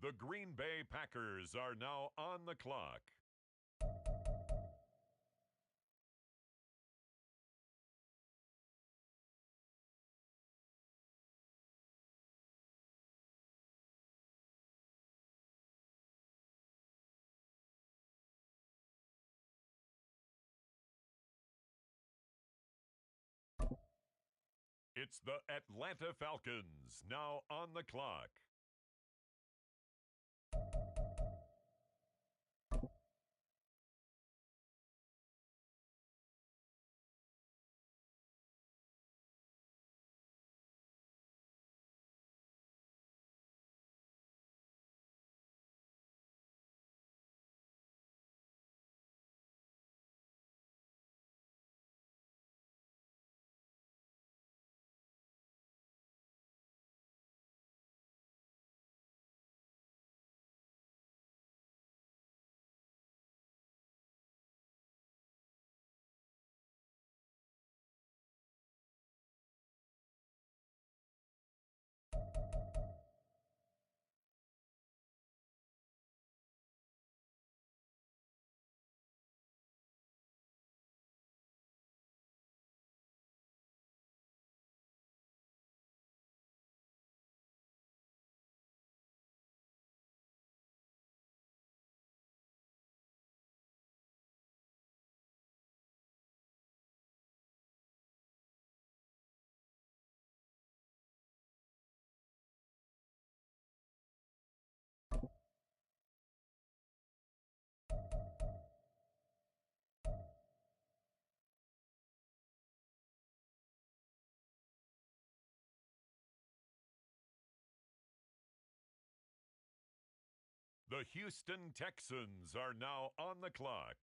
The Green Bay Packers are now on the clock. It's the Atlanta Falcons now on the clock. The Houston Texans are now on the clock.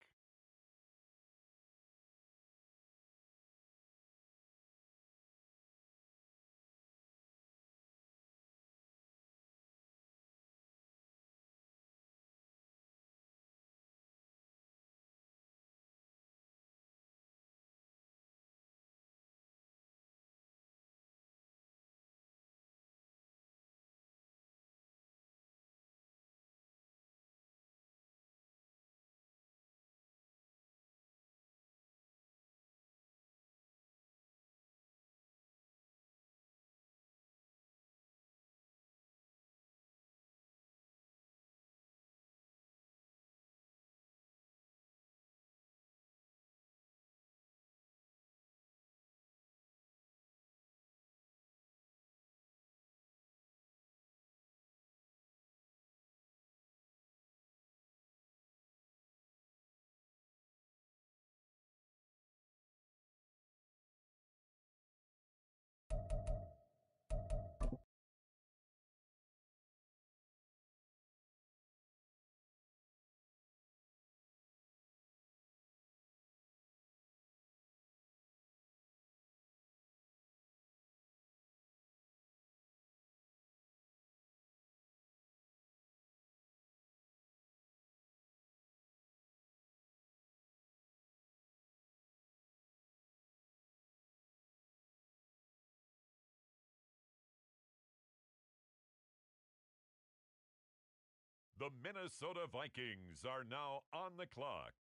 The Minnesota Vikings are now on the clock.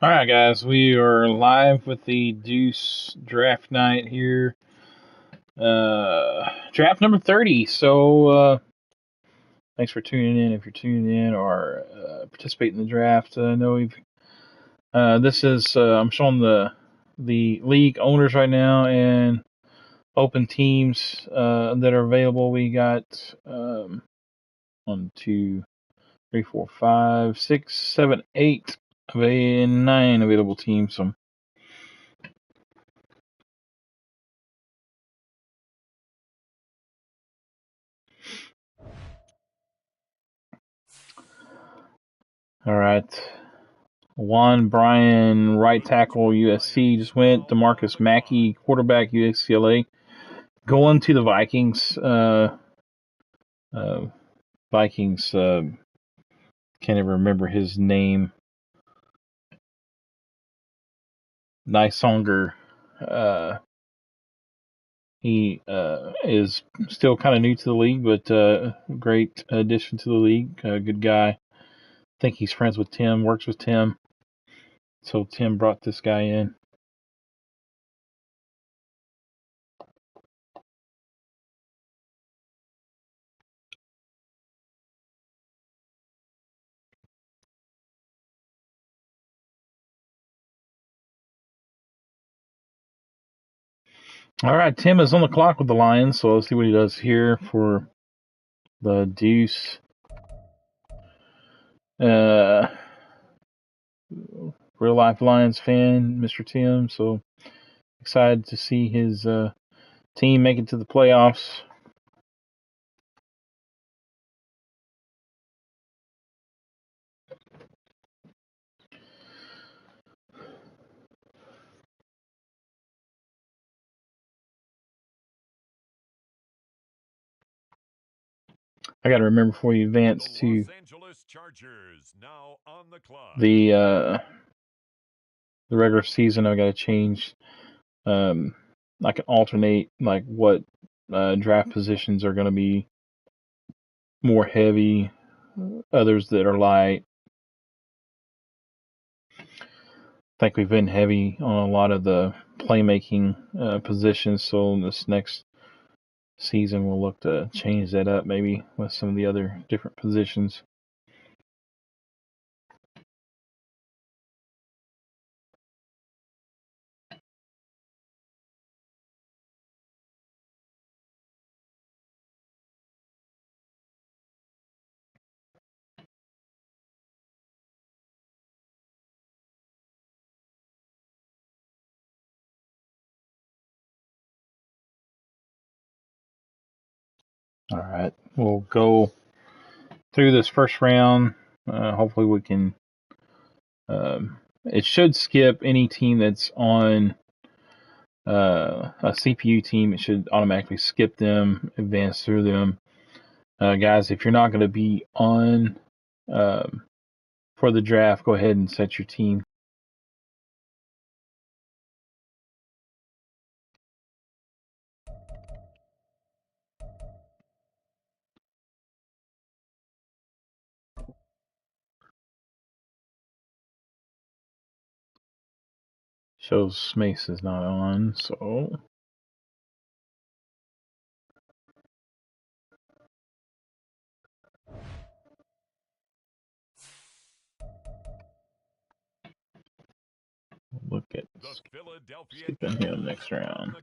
All right, guys, we are live with the Deuce Draft night here. Draft number 30. So, thanks for tuning in. If you're tuning in or participating in the draft, I know we've. This is I'm showing the league owners right now and open teams that are available. We got 1, 2, 3, 4, 5, 6, 7, 8 and 9 available teams. So all right. Juan Bryan, right tackle, USC, just went. DeMarcus Mackey, quarterback, UCLA. Going to the Vikings. Vikings, can't even remember his name. Nice Songer. He is still kind of new to the league, but great addition to the league. Good guy. I think he's friends with Tim, works with Tim. So Tim brought this guy in. All right, Tim is on the clock with the Lions, so let's see what he does here for the Deuce. Real life Lions fan, Mr. Tim, so excited to see his team make it to the playoffs. I got to remember before you advance to the regular season. I got to change. I can alternate like what draft positions are going to be more heavy, others that are light. I think we've been heavy on a lot of the playmaking positions, so in this next season we'll look to change that up maybe with some of the other different positions. All right, we'll go through this first round. Hopefully we can. It should skip any team that's on a CPU team. It should automatically skip them, advance through them. Guys, if you're not going to be on for the draft, go ahead and set your team. Shows Mace is not on, so look at skipping him next round.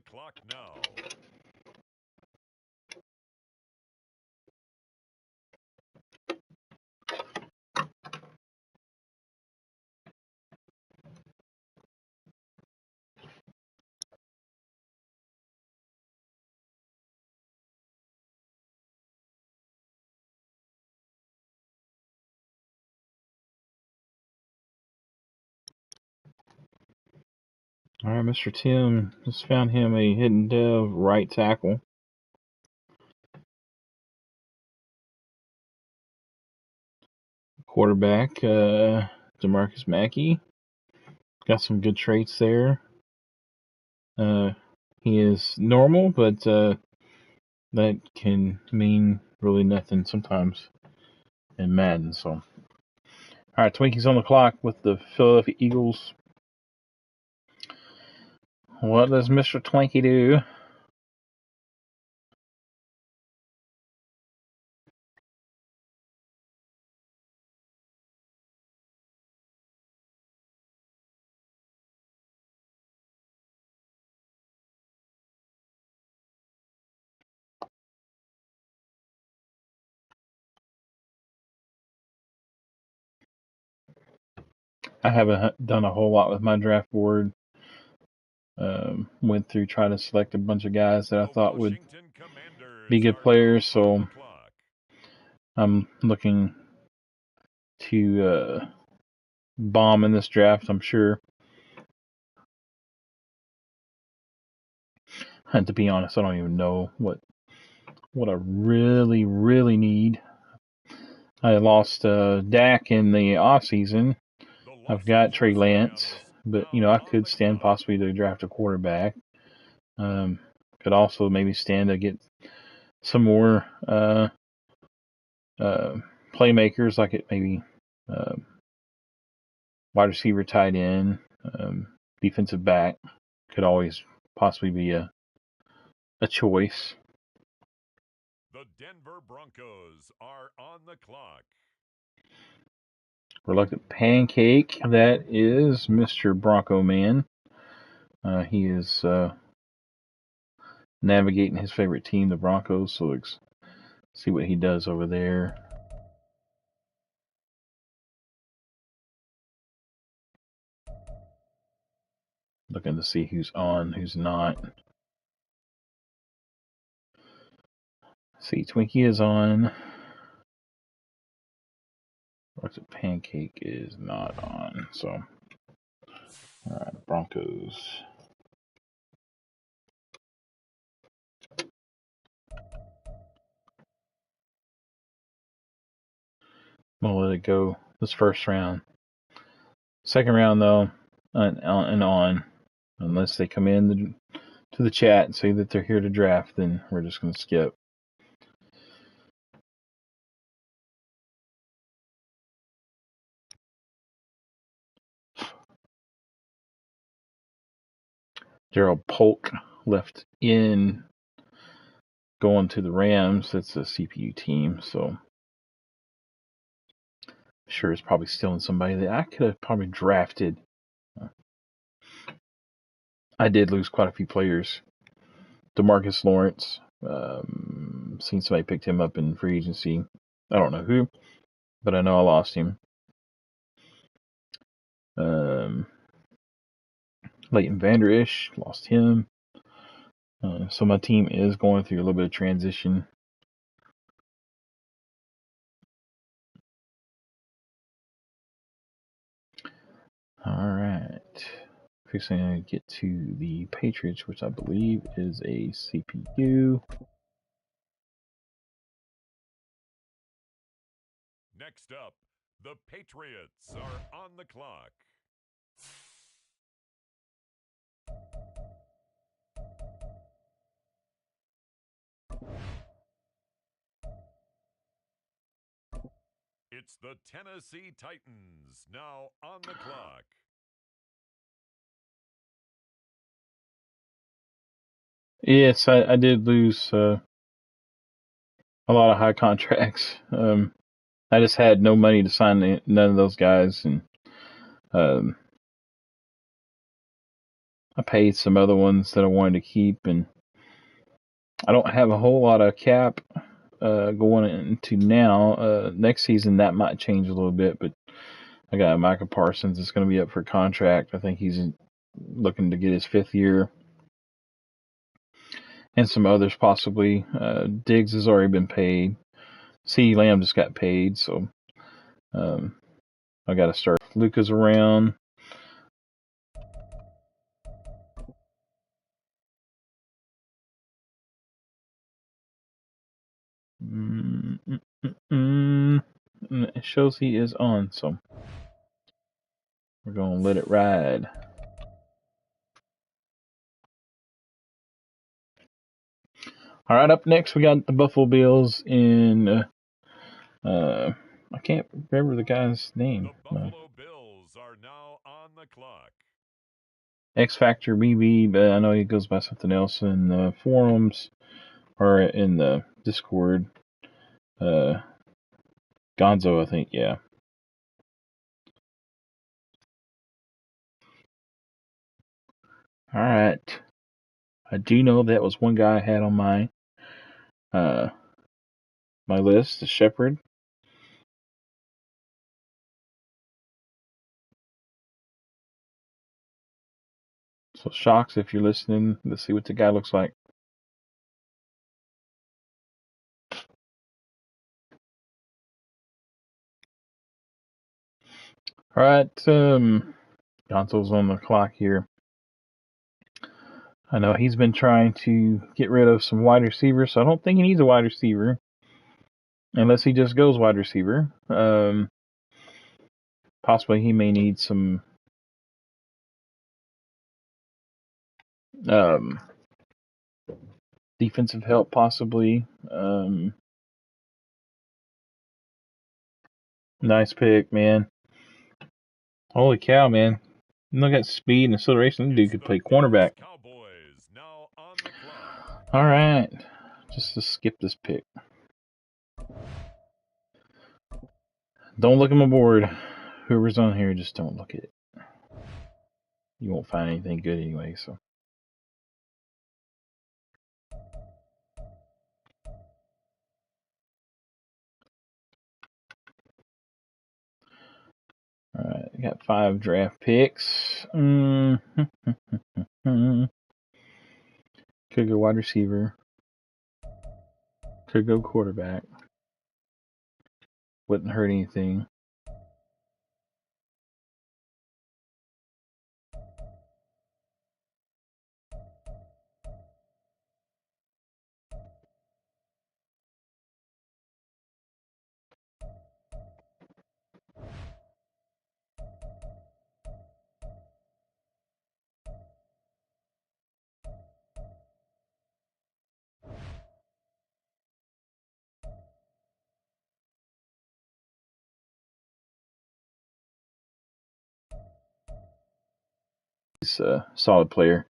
All right, Mr. Tim just found him a hidden dev right tackle. Quarterback, DeMarcus Mackey. Got some good traits there. He is normal, but that can mean really nothing sometimes in Madden. So, all right, Twinkie's on the clock with the Philadelphia Eagles. What does Mr. Twinkie do? I haven't done a whole lot with my draft board. Went through trying to select a bunch of guys that I thought would be good players, so I'm looking to bomb in this draft, I'm sure. And to be honest, I don't even know what I really, really need. I lost Dak in the offseason. I've got Trey Lance, but I could stand possibly to draft a quarterback. Got could also maybe stand to get some more playmakers, like it maybe wide receiver, tight end, defensive back could always possibly be a choice. The Denver Broncos are on the clock. Reluctant Pancake, that is Mr. Bronco Man. He is navigating his favorite team, the Broncos, so let's see what he does over there. Looking to see who's on, who's not. See, Twinkie is on. Reluctant Pancake is not on, so. Alright, Broncos. I'm gonna let it go this first round. Second round, though, and on, unless they come in to the chat and say that they're here to draft, then we're just gonna skip. Gerald Polk left in, going to the Rams. That's a CPU team, so sure it's probably stealing somebody that I could have probably drafted. I did lose quite a few players. DeMarcus Lawrence, seen somebody picked him up in free agency. I don't know who, but I know I lost him. Leighton Vander Esch, lost him. So my team is going through a little bit of transition. All right. Fixing to get to the Patriots, which I believe is a CPU. Next up, the Patriots are on the clock. It's the Tennessee Titans now on the clock. Yes, I did lose a lot of high contracts. I just had no money to sign none of those guys, and I paid some other ones that I wanted to keep, and I don't have a whole lot of cap going into now. Next season that might change a little bit, but I got Micah Parsons that's going to be up for contract. I think he's looking to get his 5th year, and some others possibly. Diggs has already been paid. CeeDee Lamb just got paid, so I got to start. Luca's around. It shows he is on, so we're going to let it ride. All right, up next we got the Buffalo Bills in. I can't remember the guy's name. The Buffalo Bills are now on the clock. X Factor BB, but I know he goes by something else in the forums or in the Discord. Gonzo, I think, yeah. All right. I do know that was one guy I had on my list, the Shepherd. So, Shocks, if you're listening, let's see what the guy looks like. All right, Gonzo's on the clock here. I know he's been trying to get rid of some wide receivers, so I don't think he needs a wide receiver. Unless he just goes wide receiver. Possibly he may need some defensive help possibly. Nice pick, man. Holy cow, man. Look at speed and acceleration. This dude could play cornerback. All right. Just to skip this pick. Don't look at my board. Whoever's on here, just don't look at it. You won't find anything good anyway, so. All right, I got 5 draft picks. Could go wide receiver. Could go quarterback. Wouldn't hurt anything. He's a solid player.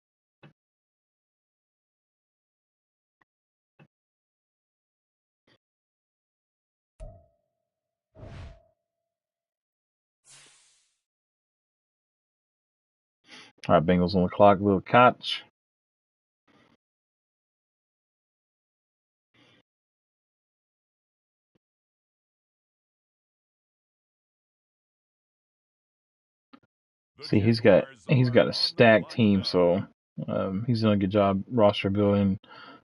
All right, Bengals on the clock. Little catch. See, he's got a stacked team, so he's done a good job roster building.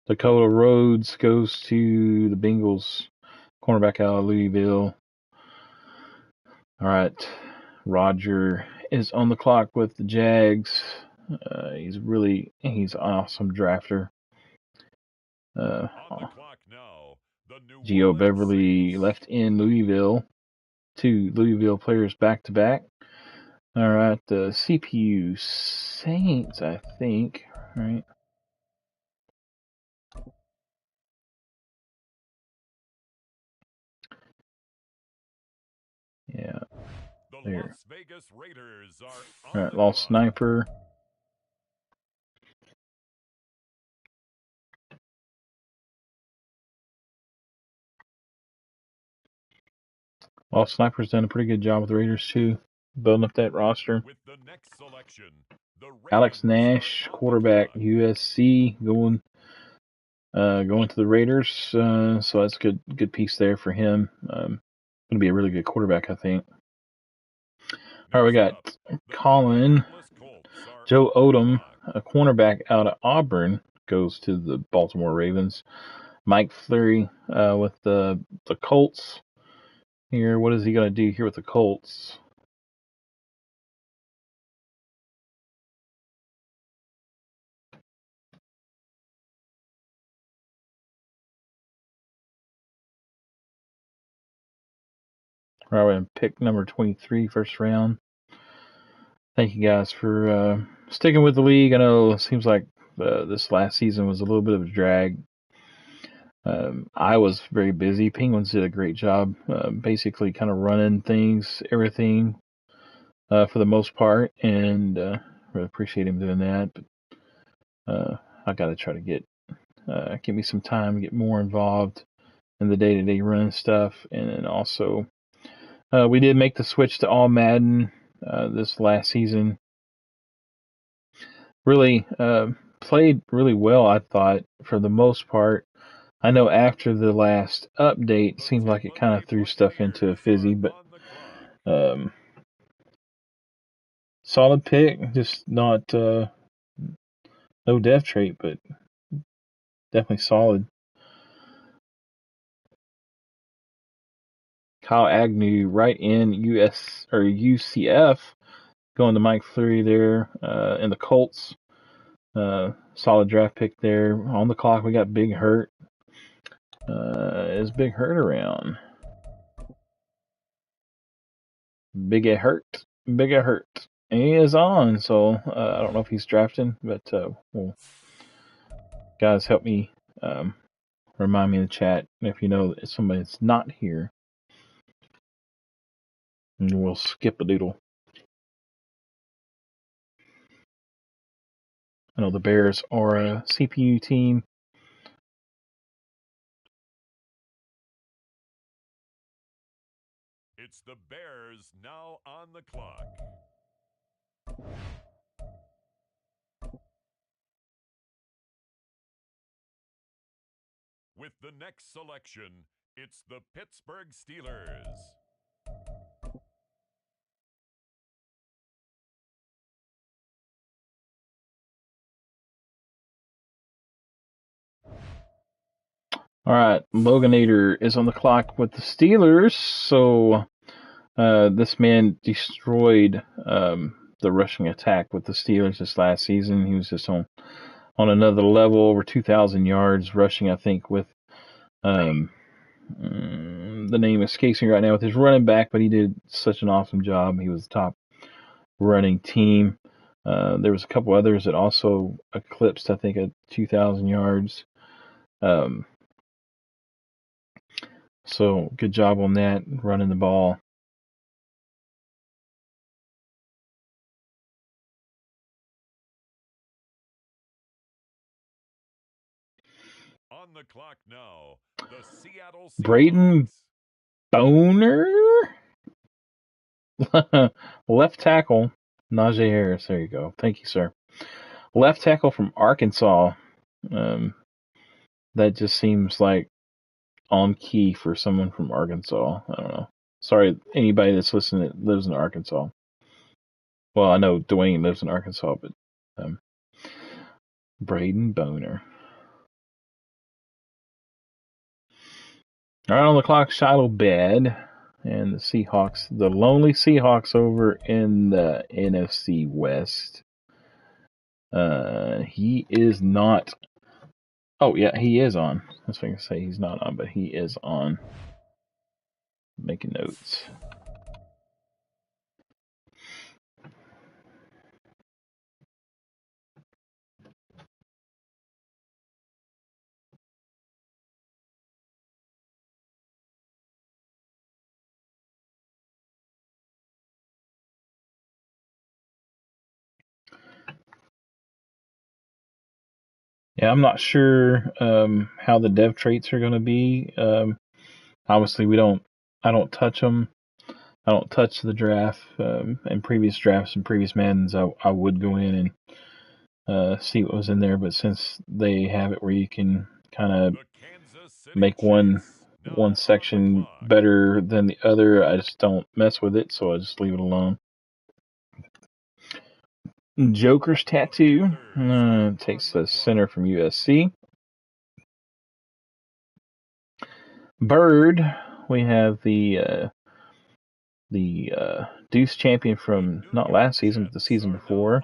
Dakota Rhodes goes to the Bengals, cornerback out of Louisville. All right, Roger is on the clock with the Jags. He's an awesome drafter. Geo Beverly left in Louisville. 2 Louisville players back to back. All right, the CPU Saints, I think, right? Yeah. There. All right, Lost Sniper. Lost Sniper's done a pretty good job with the Raiders too, building up that roster. Alex Nash, quarterback, USC, going to the Raiders. So that's a good piece there for him. Going to be a really good quarterback, I think. All right, we got Colin. Joe Odom, a cornerback out of Auburn, goes to the Baltimore Ravens. Mike Fleury with the Colts here. What is he going to do here with the Colts? All right, we're going to pick number 23, first round. Thank you guys for sticking with the league. I know it seems like this last season was a little bit of a drag. I was very busy. Penguins did a great job, basically kind of running things, everything for the most part, and really appreciate him doing that. But I got to try to give me some time to get more involved in the day-to-day running stuff, and then also we did make the switch to all Madden this last season. Really played really well, I thought, for the most part. I know after the last update, it seemed like it kind of threw stuff into a fizzy, but solid pick. Just not no death trait, but definitely solid. Kyle Agnew right in UCF, going to Mike Fleury there in the Colts. Solid draft pick there. On the clock, we got Big Hurt. Is Big Hurt around? Big Hurt. He is on, so I don't know if he's drafting, but well, guys, help me remind me in the chat if you know that somebody that's not here. And we'll skip a doodle. I know the Bears are a CPU team. It's the Bears now on the clock. With the next selection, it's the Pittsburgh Steelers. All right, Loganator is on the clock with the Steelers. So this man destroyed the rushing attack with the Steelers this last season. He was just on another level, over 2,000 yards rushing, I think, with the name escapes me right now with his running back, but he did such an awesome job. He was the top running team. There was a couple others that also eclipsed, I think, at 2,000 yards. So good job on that, running the ball. On the clock now, the Seattle Seahawks. Braden Boner? Left tackle, Najee Harris. There you go. Thank you, sir. Left tackle from Arkansas. That just seems like on key for someone from Arkansas. I don't know. Sorry, anybody that's listening that lives in Arkansas. Well, I know Dwayne lives in Arkansas, but Braden Boner. All right, on the clock, Shiloh Bed and the Seahawks, the lonely Seahawks over in the NFC West. He is not. Oh, yeah, he is on. I was going to say he's not on, but he is on. Making notes. Yeah, I'm not sure how the dev traits are going to be. Obviously, I don't touch them. I don't touch the draft. In previous drafts and previous Maddens, I would go in and see what was in there. But since they have it where you can kind of make one section better than the other, I just don't mess with it. So I just leave it alone. Joker's tattoo takes the center from USC. Bird, we have the Deuce champion from not last season, but the season before.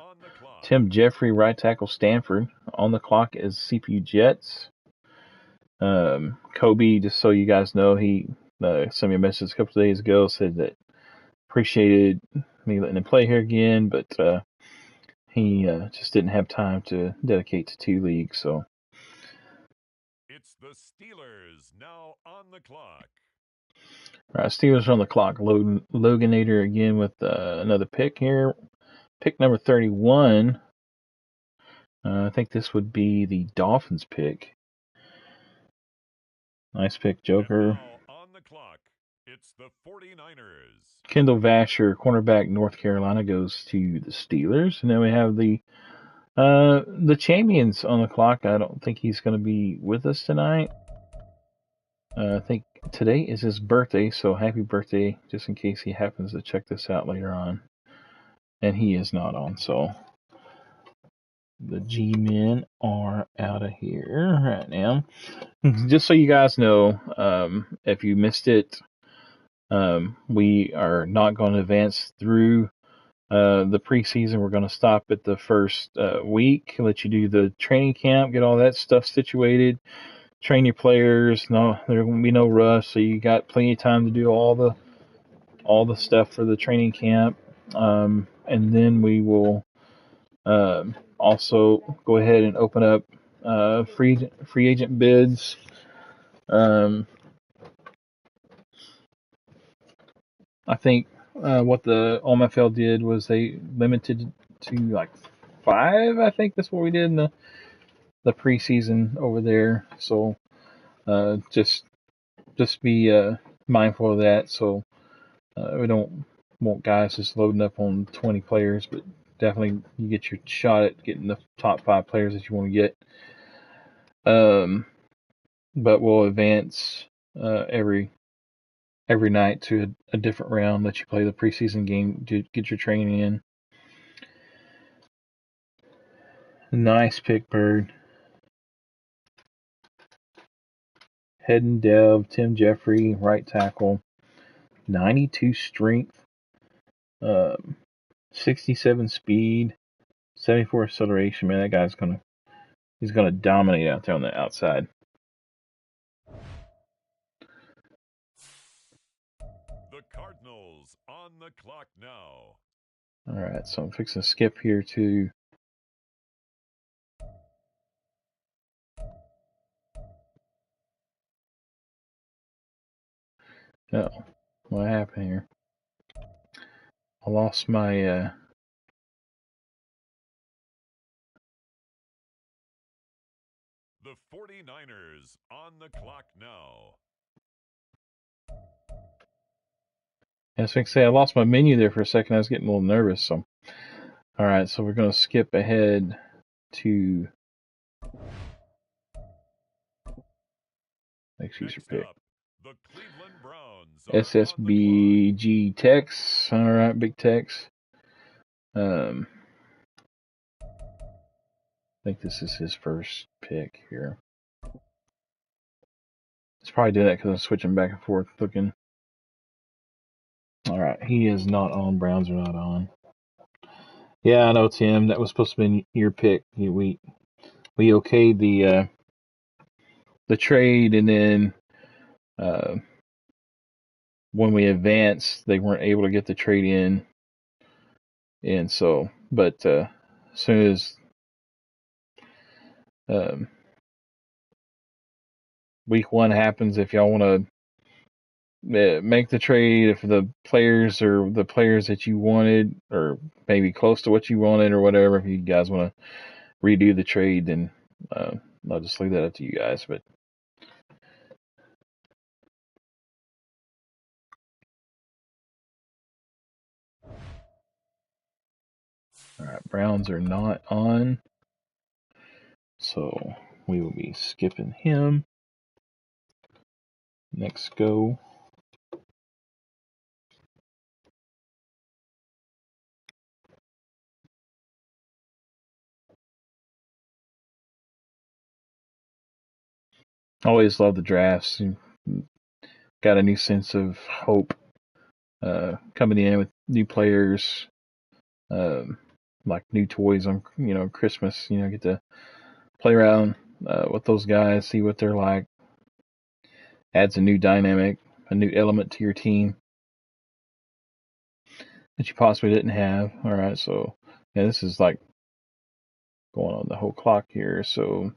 Tim Jeffrey, right tackle, Stanford. On the clock is CPU Jets. Kobe, just so you guys know, he sent me a message a couple of days ago, said that appreciated me letting him play here again, but he just didn't have time to dedicate to 2 leagues. So it's the Steelers now on the clock. All right, Steelers on the clock. Loganator again with another pick here. Pick number 31. I think this would be the Dolphins pick. Nice pick, Joker. And now on the clock, it's the 49ers. Kendall Vasher, cornerback, North Carolina, goes to the Steelers. And then we have the champions on the clock. I don't think he's going to be with us tonight. I think today is his birthday, so happy birthday, just in case he happens to check this out later on. And he is not on, so the G-men are out of here right now. Just so you guys know, if you missed it, we are not going to advance through the preseason. We're going to stop at the first week, let you do the training camp, get all that stuff situated, train your players. No, there will be no rush, so you got plenty of time to do all the stuff for the training camp. And then we will also go ahead and open up free agent bids. I think what the OMFL did was they limited to like 5. I think that's what we did in the preseason over there. So just be mindful of that. So we don't want guys just loading up on 20 players, but definitely you get your shot at getting the top 5 players that you want to get. But we'll advance every night to a different round, let you play the preseason game to get your training in. Nice pick, Bird. Head and Dev, Tim Jeffrey, right tackle. 92 strength, 67 speed, 74 acceleration. Man, that guy's he's gonna dominate out there on the outside. The Cardinals on the clock now. All right, so I'm fixing to skip here to oh, what happened here? I lost my The 49ers on the clock now. I was going to say, I lost my menu there for a second. I was getting a little nervous. So, all right, so we're going to skip ahead to next user pick. The Cleveland Browns SSBG Tex. All right, big Tex. I think this is his first pick here. It's probably doing that because I'm switching back and forth looking. All right, he is not on. Browns are not on. Yeah, I know, Tim. That was supposed to be your pick. We okayed the trade, and then when we advanced, they weren't able to get the trade in, and so. But as soon as week 1 happens, if y'all want to make the trade, if the players are the players that you wanted, or maybe close to what you wanted, or whatever, if you guys want to redo the trade, then I'll just leave that up to you guys. But all right, Browns are not on, so we will be skipping him. Next go. Always love the drafts. Got a new sense of hope coming in with new players, like new toys on Christmas. Get to play around with those guys, see what they're like. Adds a new dynamic, a new element to your team that you possibly didn't have. All right, so yeah, this is like going on the whole clock here. So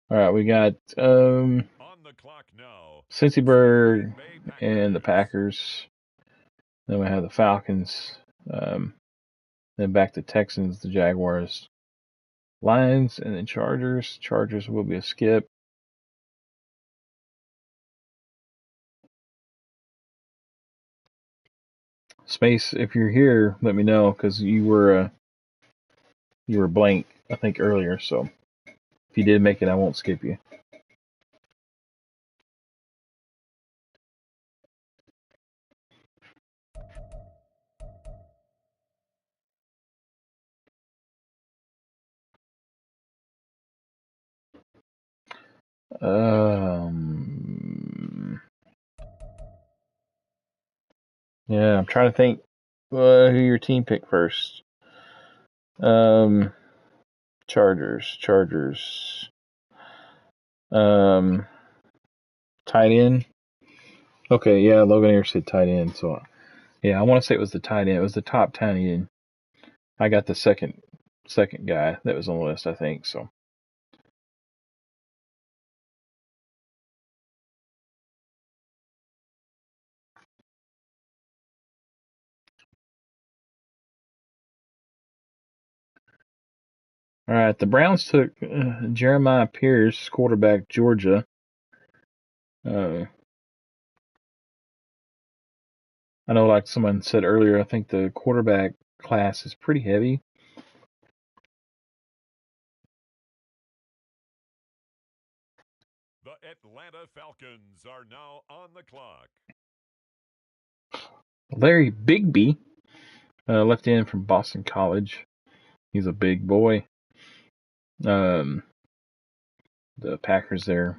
all right, we got on the clock now. Cincyberg and the Packers. Then we have the Falcons. Then back to Texans, the Jaguars, Lions, and then Chargers. Chargers will be a skip. Space, if you're here, let me know, because you were blank, I think, earlier. So if you did make it, I won't skip you. Yeah, I'm trying to think who your team picked first. Chargers. Tight end. Okay, yeah, Logan Ayers said tight end. So, yeah, I want to say it was the tight end. It was the top tight end. I got the second guy that was on the list, I think. So, All right, the Browns took Jeremiah Pierce, quarterback, Georgia. I know, like someone said earlier, I think the quarterback class is pretty heavy. The Atlanta Falcons are now on the clock. Larry Bigby, left end from Boston College. He's a big boy. The Packers there,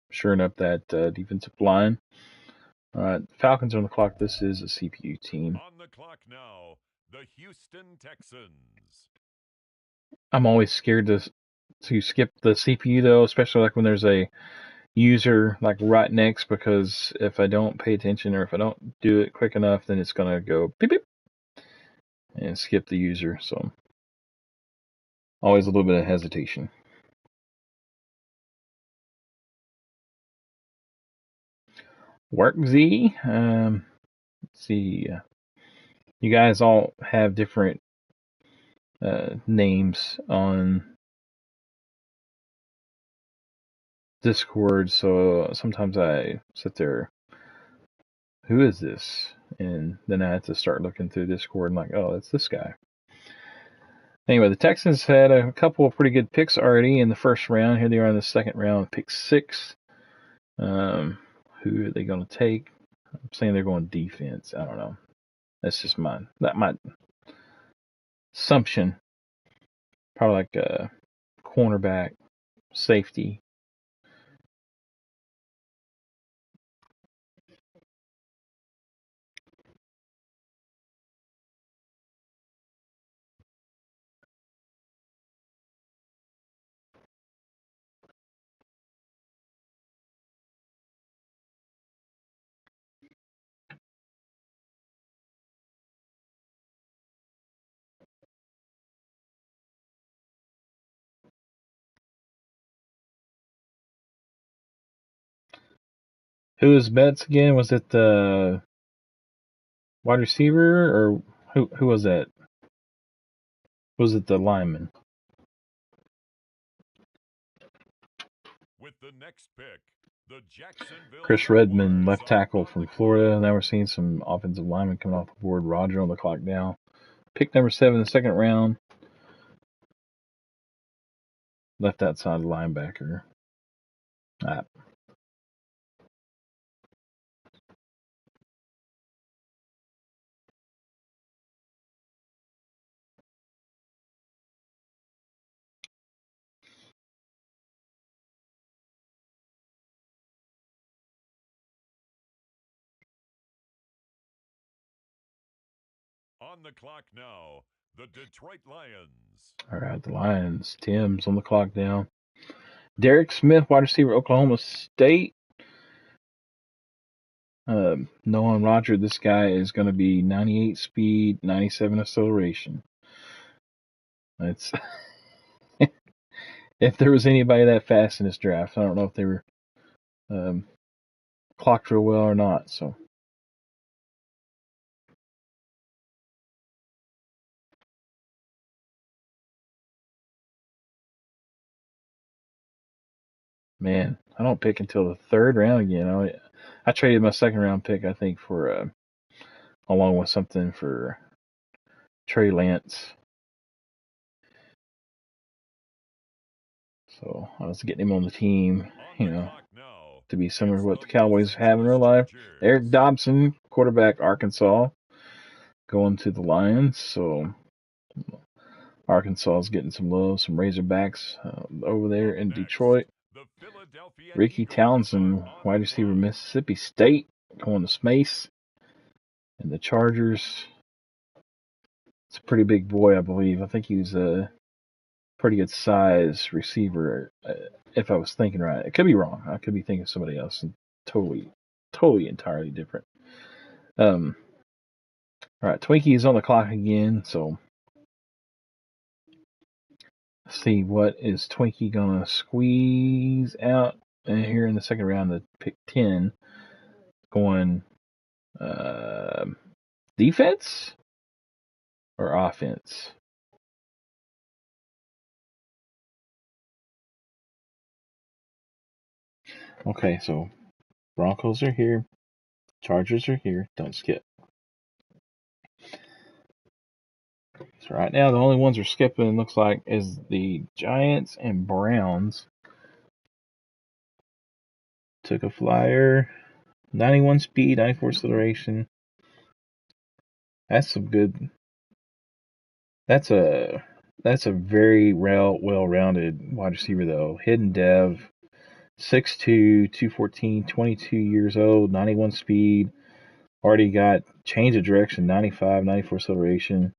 shoring up that defensive line. All right, Falcons are on the clock. This is a CPU team. On the clock now, the Houston Texans. I'm always scared to skip the CPU though, especially like when there's a user like right next, because if I don't pay attention or if I don't do it quick enough, then it's gonna go beep beep and skip the user. So always a little bit of hesitation. Work Z. Let's see. You guys all have different names on Discord, so sometimes I sit there, who is this? And then I have to start looking through Discord and like, oh, that's this guy. Anyway, the Texans had a couple of pretty good picks already in the first round. Here they are in the second round, pick 6. Who are they going to take? I'm saying they're going defense. I don't know. That's just my assumption. Probably like a cornerback, safety. Who was bets again? Was it the wide receiver or who was that? Was it the lineman? With the next pick, the Jacksonville Chris Redmond, Jaguars left are tackle on from the Florida. clock. Now we're seeing some offensive linemen coming off the board. Roger on the clock now. Pick number 7 in the second round. Left outside linebacker. On the clock now, the Detroit Lions. All right, the Lions. Tim's on the clock now. Derek Smith, wide receiver, Oklahoma State. Nolan Roger, this guy is going to be 98 speed, 97 acceleration. It's if there was anybody that fast in this draft, I don't know if they were clocked real well or not. So, man, I don't pick until the third round again. I traded my second round pick, I think, for along with something for Trey Lance. So I was getting him on the team, to be similar to what the Cowboys have in real life. Eric Dobson, quarterback, Arkansas, going to the Lions. So Arkansas is getting some love, some Razorbacks over there in Detroit. Ricky Townsend, wide receiver, Mississippi State, going to Space. And the Chargers, it's a pretty big boy, I believe. I think he's a pretty good size receiver, if I was thinking right. It could be wrong. I could be thinking of somebody else and totally, entirely different. All right, Twinkie is on the clock again, so let's see what is Twinkie gonna squeeze out here in the second round to pick 10. Going defense or offense? Okay, so Broncos are here. Chargers are here. Don't skip. So right now, the only ones we're skipping, looks like, is the Giants and Browns. Took a flyer. 91 speed, 94 acceleration. That's some good. That's a very well-rounded wide receiver though. Hidden dev, 6'2", 214, 22 years old, 91 speed. Already got change of direction, 95, 94 acceleration,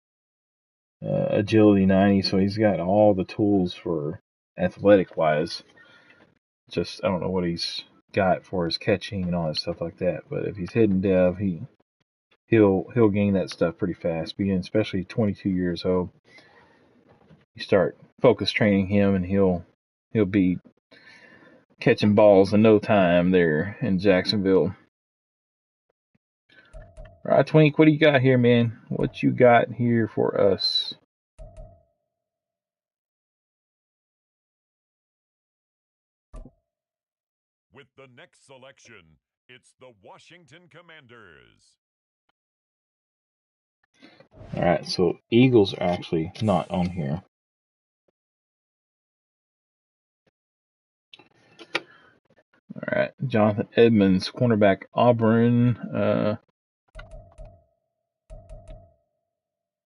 agility 90. So he's got all the tools for athletic wise. Just I don't know what he's got for his catching and all that stuff like that. But if he's hidden dev, he'll gain that stuff pretty fast. Being especially 22 years old, you start focus training him, and he'll be catching balls in no time there in Jacksonville. All right, Twink, what do you got here, man? What you got here for us? With the next selection, it's the Washington Commanders. All right, so Eagles are actually not on here. All right, Jonathan Edmonds, cornerback, Auburn.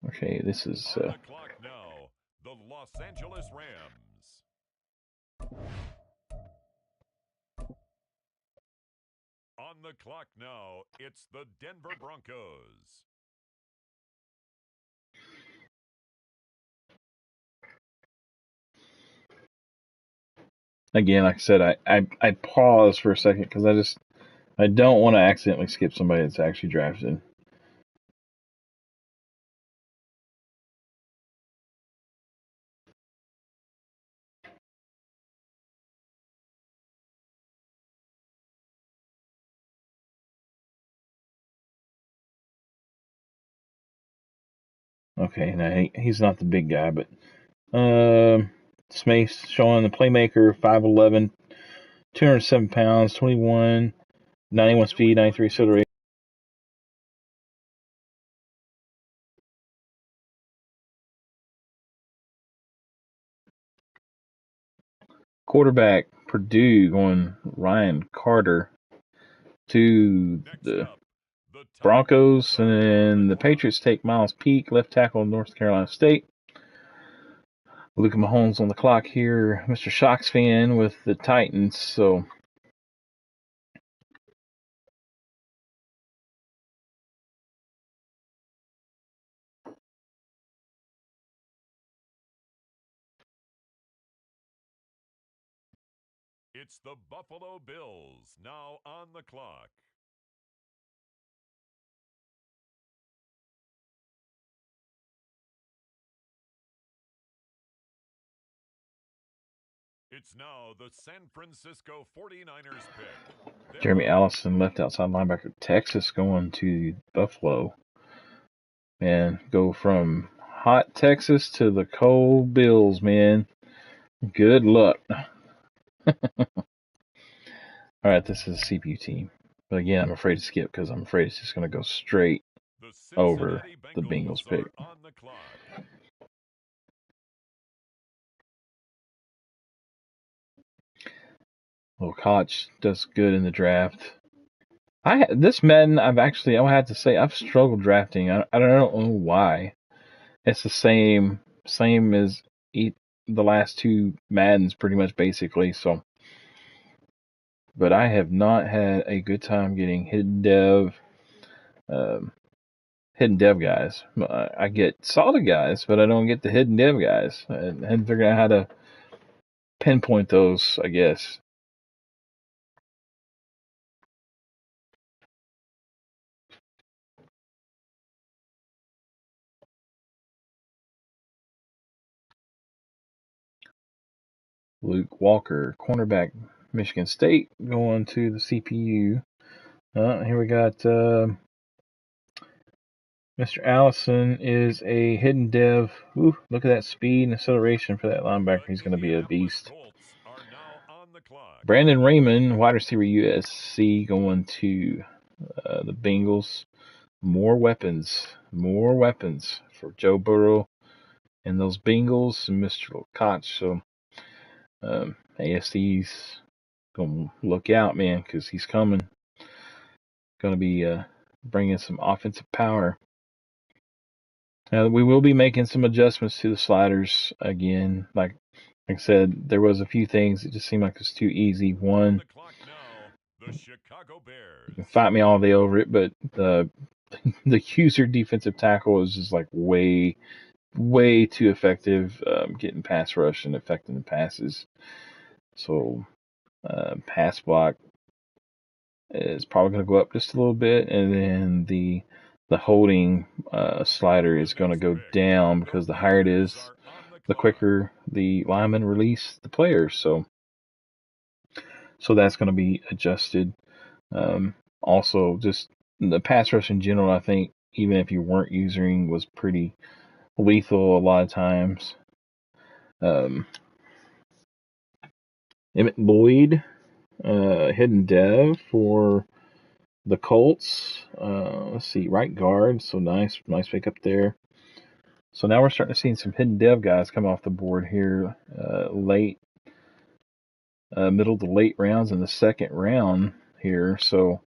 Okay, this is. On the clock now, the Los Angeles Rams. On the clock now, it's the Denver Broncos. Again, like I said, I paused for a second because I don't want to accidentally skip somebody that's actually drafted. Okay, now he's not the big guy, but Smith showing the playmaker, 5'11", 207 pounds, 21, 91 speed, 93 acceleration. Quarterback, Purdue going Ryan Carter to the Broncos, and then the Patriots take Miles Peake, left tackle, North Carolina State. Luka Mahomes on the clock here, Mr. Shocks fan with the Titans. So it's the Buffalo Bills now on the clock. It's now the San Francisco 49ers pick. Jeremy Allison, left outside linebacker, Texas, going to Buffalo. Man, go from hot Texas to the cold Bills, man. Good luck. All right, this is a CPU team. But again, I'm afraid to skip because I'm afraid it's just going to go straight over the Bengals pick. On the clock. Well, Koch does good in the draft. This Madden, I have to say, I've struggled drafting. I don't know why. It's the same as the last two Maddens, pretty much, basically. So, but I have not had a good time getting hidden dev guys. I get solid guys, but I don't get the hidden dev guys. I hadn't figured out how to pinpoint those, I guess. Luke Walker, cornerback, Michigan State, going to the CPU. Here we got Mr. Allison is a hidden dev. Ooh, look at that speed and acceleration for that linebacker. He's going to be a beast. Colts are now on the clock. Brandon Raymond, wide receiver USC, going to the Bengals. More weapons for Joe Burrow and those Bengals and Mr. Koch. So ASC's gonna look out, man, because he's coming. Gonna be bringing some offensive power. We will be making some adjustments to the sliders again. Like I said, there was a few things that just seemed like it's too easy. One, the Chicago Bears. You can fight me all day over it, but the user defensive tackle is just like way too effective getting pass rush and affecting the passes. So pass block is probably going to go up just a little bit, and then the holding slider is going to go down because the higher it is, the quicker the linemen release the players. So that's going to be adjusted. Also, just the pass rush in general, I think, even if you weren't using, was pretty lethal a lot of times. Emmett Boyd, hidden dev for the Colts. Let's see, right guard. So nice pick up there. So now we're starting to see some hidden dev guys come off the board here late, middle to late rounds in the second round here. So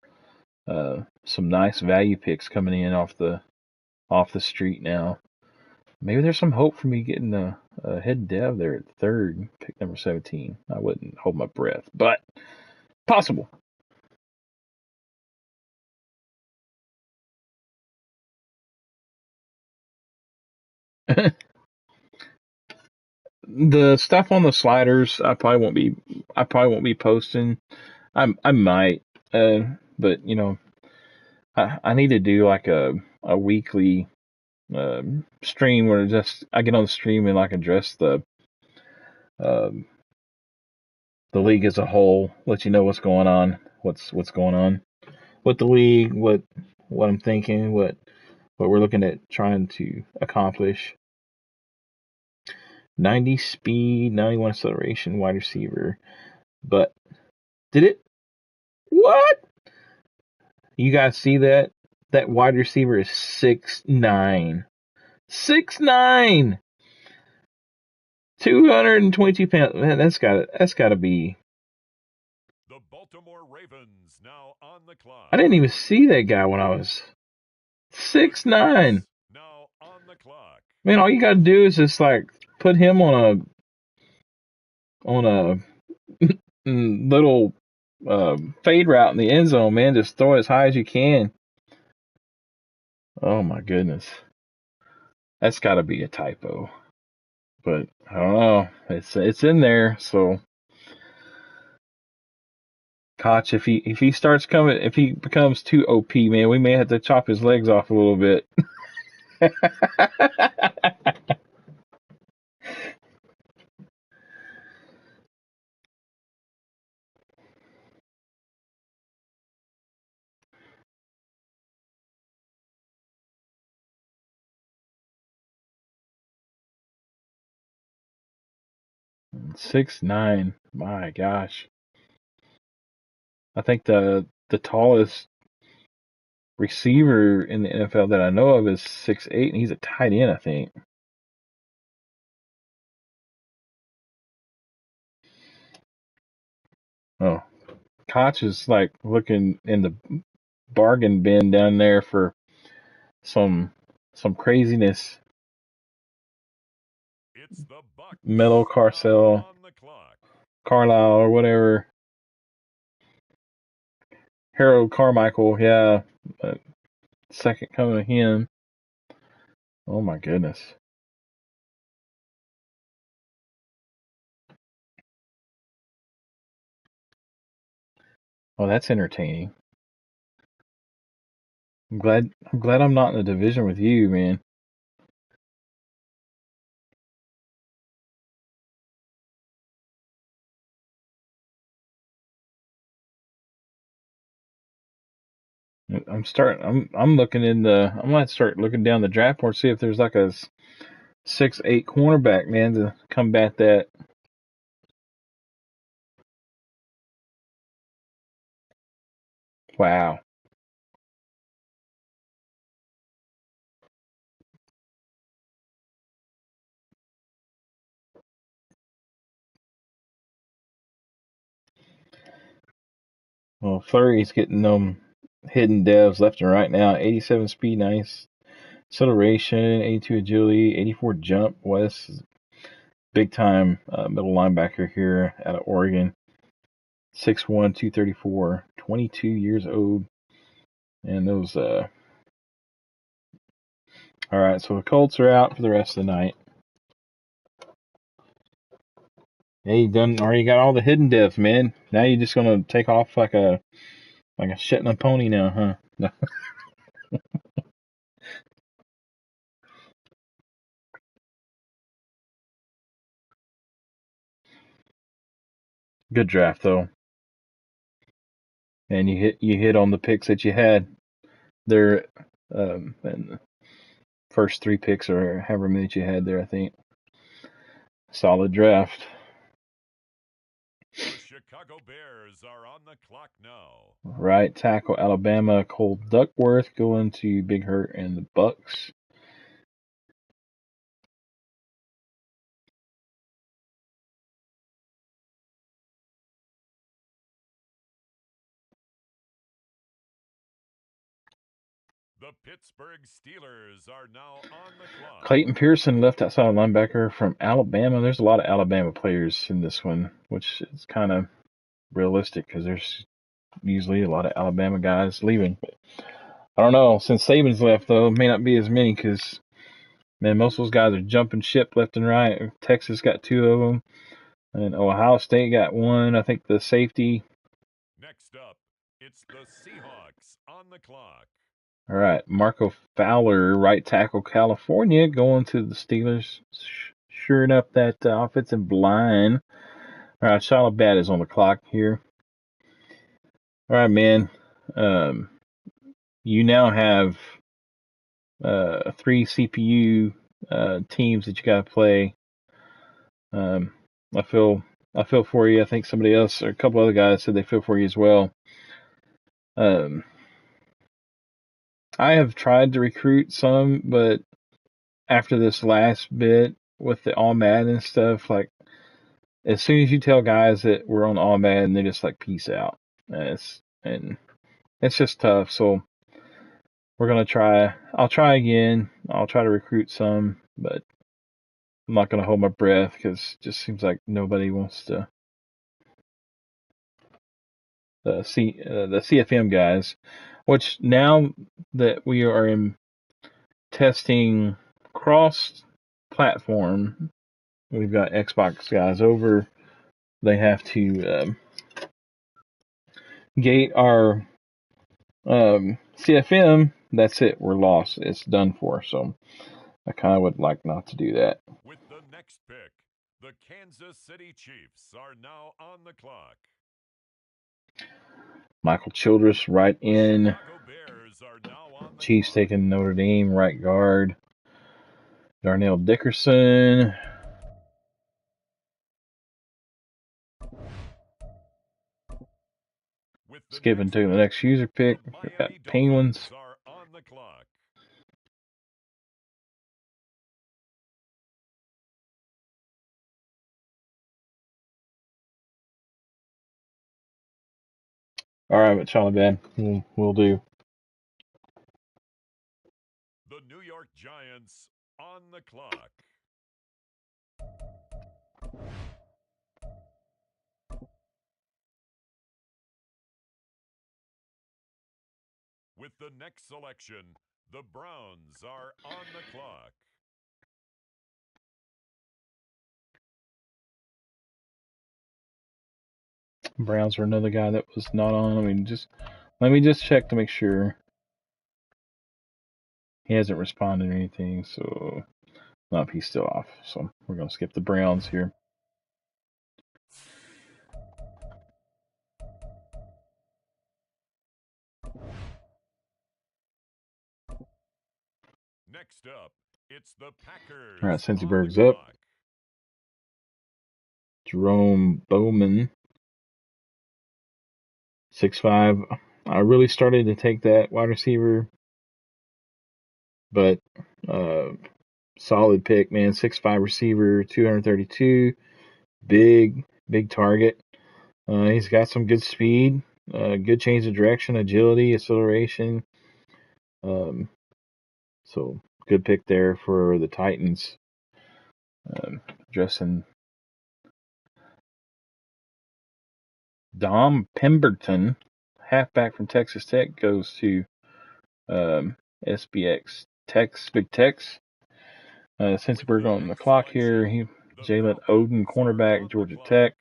some nice value picks coming in off the street now. Maybe there's some hope for me getting a hidden dev there at third, pick number 17. I wouldn't hold my breath, but possible. The stuff on the sliders, I probably won't be posting. I might, but you know, I need to do like a weekly stream where I get on the stream and like address the league as a whole, let you know what's going on with the league, what I'm thinking, what we're looking at trying to accomplish. 90 speed, 91 acceleration, wide receiver. But did it? What? You guys see that? That wide receiver is 6'9". 6'9". 222 pounds. Man, that's gotta be. The Baltimore Ravens now on the clock. I didn't even see that guy when I was 6'9". Now on the clock. Man, all you gotta do is just like put him on a little fade route in the end zone, man. Just throw it as high as you can. Oh my goodness, that's got to be a typo, but I don't know. It's in there. So Koch, if he starts coming, if he becomes too OP, man, we may have to chop his legs off a little bit. 6'9". My gosh. I think the tallest receiver in the NFL that I know of is 6'8", and he's a tight end, I think. Oh, Koch is like looking in the bargain bin down there for some craziness. It's the Bucks. Metal Carlisle or whatever. Harold Carmichael, yeah. Second coming of him. Oh my goodness. Oh, that's entertaining. I'm glad I'm not in the division with you, man. I'm looking I'm gonna start looking down the draft board, see if there's like a 6'8" cornerback, man, to combat that. Wow. Well, Flurry's getting them hidden devs left and right now. 87 speed, nice acceleration, 82 agility, 84 jump. Wes is big time middle linebacker here out of Oregon. 6'1", 234, 22 years old. And those, all right, so the Colts are out for the rest of the night. Yeah, you done already got all the hidden devs, man. Now you're just gonna take off like a shit in a pony now, huh? No. Good draft though, and you hit on the picks that you had. They're and the first 3 picks or however many that you had there, I think. Solid draft. The Chicago Bears are on the clock now. Right tackle Alabama Cole Duckworth going to Big Hurt and the Bucks. The Pittsburgh Steelers are now on the clock. Clayton Pearson, left outside linebacker from Alabama. There's a lot of Alabama players in this one, which is kind of realistic because there's usually a lot of Alabama guys leaving. I don't know. Since Saban's left, though, it may not be as many because, man, most of those guys are jumping ship left and right. Texas got 2 of them, and Ohio State got 1. I think the safety. Next up, it's the Seahawks on the clock. All right, Marco Fowler, right tackle, California, going to the Steelers. Shoring up that offensive line. All right, Shalabad is on the clock here. All right, man. You now have 3 CPU teams that you got to play. I feel for you. I think somebody else or a couple other guys said they feel for you as well. I have tried to recruit some, but after this last bit with the all Madden stuff, like as soon as you tell guys that we're on all Madden, they just like peace out. And it's just tough. So we're gonna try. I'll try again. I'll try to recruit some, but I'm not gonna hold my breath because it just seems like nobody wants to. The CFM guys, which now that we are in testing cross-platform, we've got Xbox guys over. They have to gate our CFM. That's it. We're lost. It's done for. So I kind of would like not to do that. With the next pick, the Kansas City Chiefs are now on the clock. Michael Childress, right in. Chicago Bears are now on the Chiefs clock. taking Notre Dame, right guard. Darnell Dickerson. Skipping to the next user pick. We got Penguins. Are on the clock. All right, but Charlie Bad, we'll do. The New York Giants on the clock. With the next selection, the Browns are on the clock. Browns are another guy that was not on. Let me just check to make sure. He hasn't responded or anything, so nope, he's still off. So we're gonna skip the Browns here. Next up, it's the Packers. All right, Cincyberg's up. Jerome Bowman, 6'5", I really started to take that wide receiver, but solid pick, man. 6'5" receiver, 232, big target. He's got some good speed, good change of direction, agility, acceleration. So good pick there for the Titans. Dressing Dom Pemberton, halfback from Texas Tech, goes to SBX Big Tex. Since we're on the clock here, Jalen Oden, cornerback, Georgia Tech.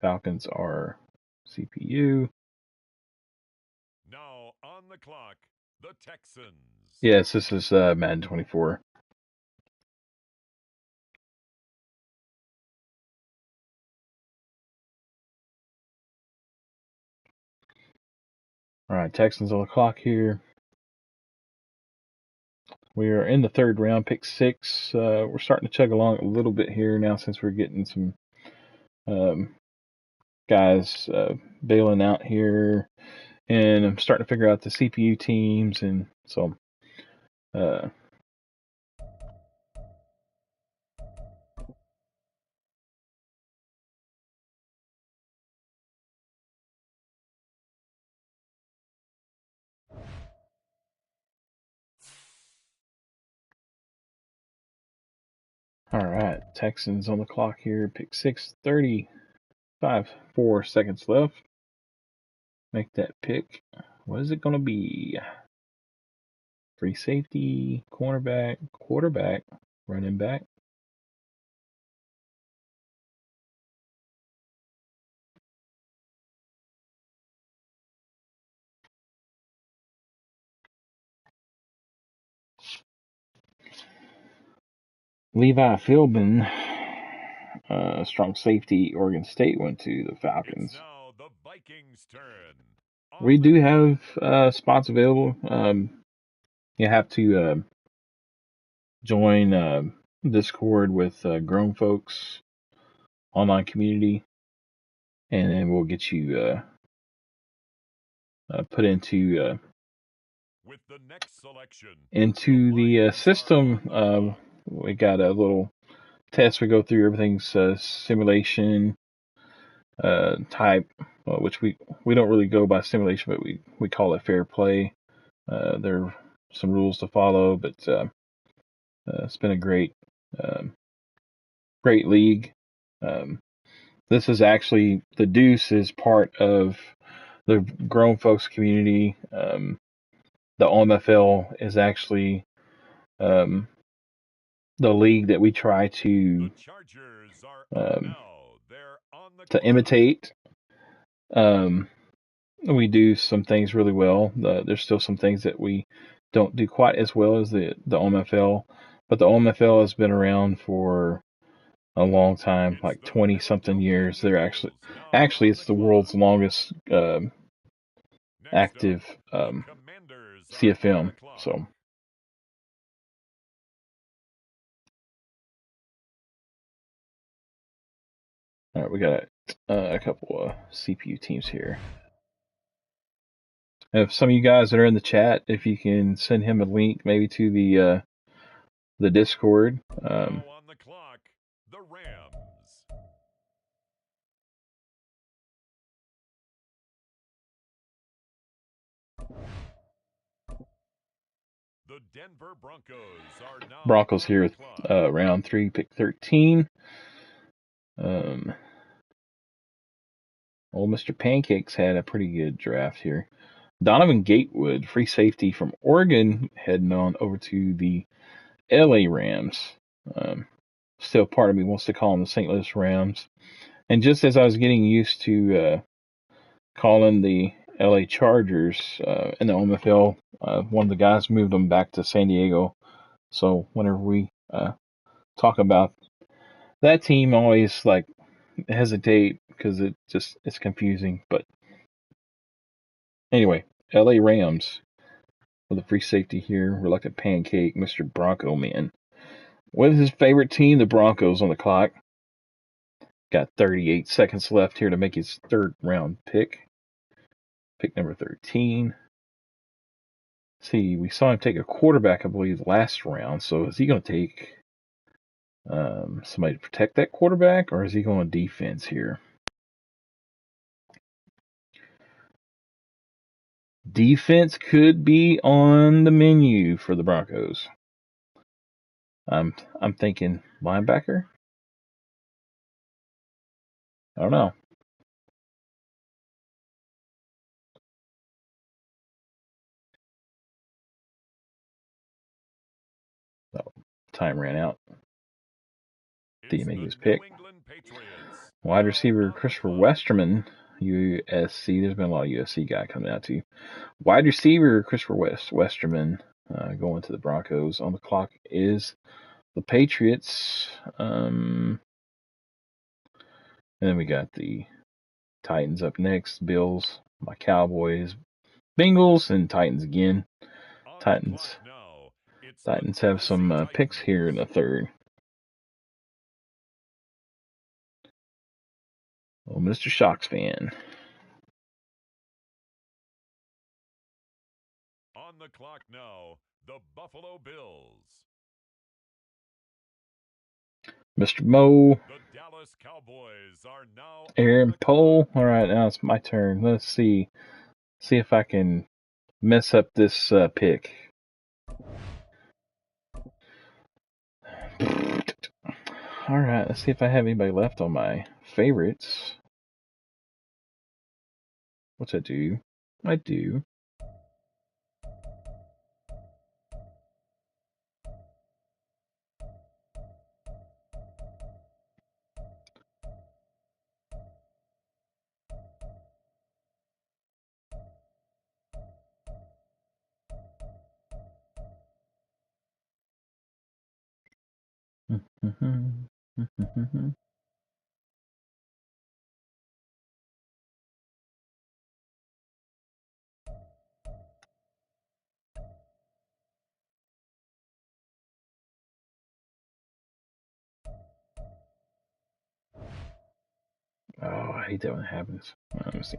Falcons are CPU. Now on the clock, the Texans. Yes, this is Madden 24. All right, Texans on the clock here. We are in the third round, pick 6. We're starting to chug along a little bit here now since we're getting some guys bailing out here. And I'm starting to figure out the CPU teams. And so all right, Texans on the clock here. Pick 6, 4 seconds left. Make that pick. What is it going to be? Free safety, cornerback, quarterback, running back. Levi Philbin, strong safety, Oregon State, went to the Falcons. It's now the Vikings' turn. We do have spots available. You have to join Discord with Grown Folks online community, and then we'll get you put into with the next selection into the system. We got a little test we go through. Everything's simulation type, which we don't really go by simulation, but we call it fair play. There are some rules to follow, but it's been a great league. This is actually, the Deuce is part of the grown folks community. The OMFL is actually the league that we try to imitate. We do some things really well. There's still some things that we don't do quite as well as the OMFL, but the OMFL has been around for a long time, like 20 something years. They're actually it's the world's longest active CFM. So all right, we got a couple of CPU teams here. If some of you guys that are in the chat, if you can send him a link maybe to the Discord. On the clock, the Rams. The Denver Broncos are now Broncos here with round 3, pick 13. Old Mr. Pancakes had a pretty good draft here. Donovan Gatewood, free safety from Oregon, heading on over to the LA Rams. Still part of me wants to call them the St. Louis Rams. And just as I was getting used to calling the LA Chargers in the OMFL, one of the guys moved them back to San Diego. So whenever we talk about that team, I always like hesitate because it's confusing. But anyway, LA Rams with a free safety here. Reluctant Pancake, Mr. Bronco Man. with his favorite team, the Broncos, on the clock. Got 38 seconds left here to make his third round pick. Pick number 13. See, we saw him take a quarterback, I believe, last round. So is he going to take somebody to protect that quarterback, or is he going defense here? Defense could be on the menu for the Broncos. I'm thinking linebacker. I don't know. Oh, time ran out. Did he make his pick? Wide receiver Christopher Westerman, USC. There's been a lot of USC guy coming out too. Wide receiver Christopher Westerman going to the Broncos. On the clock is the Patriots. And then we got the Titans up next. Bills, my Cowboys, Bengals, and Titans again. Titans have some picks here in the third. Well, Mr. Shocks fan. On the clock now, the Buffalo Bills. Mr. Mo. The Dallas Cowboys are now Aaron Pohl. All right, now it's my turn. Let's see. See if I can mess up this pick. All right, let's see if I have anybody left on my favorites. What's I do? I do. Oh, I hate that when it happens. Let me see.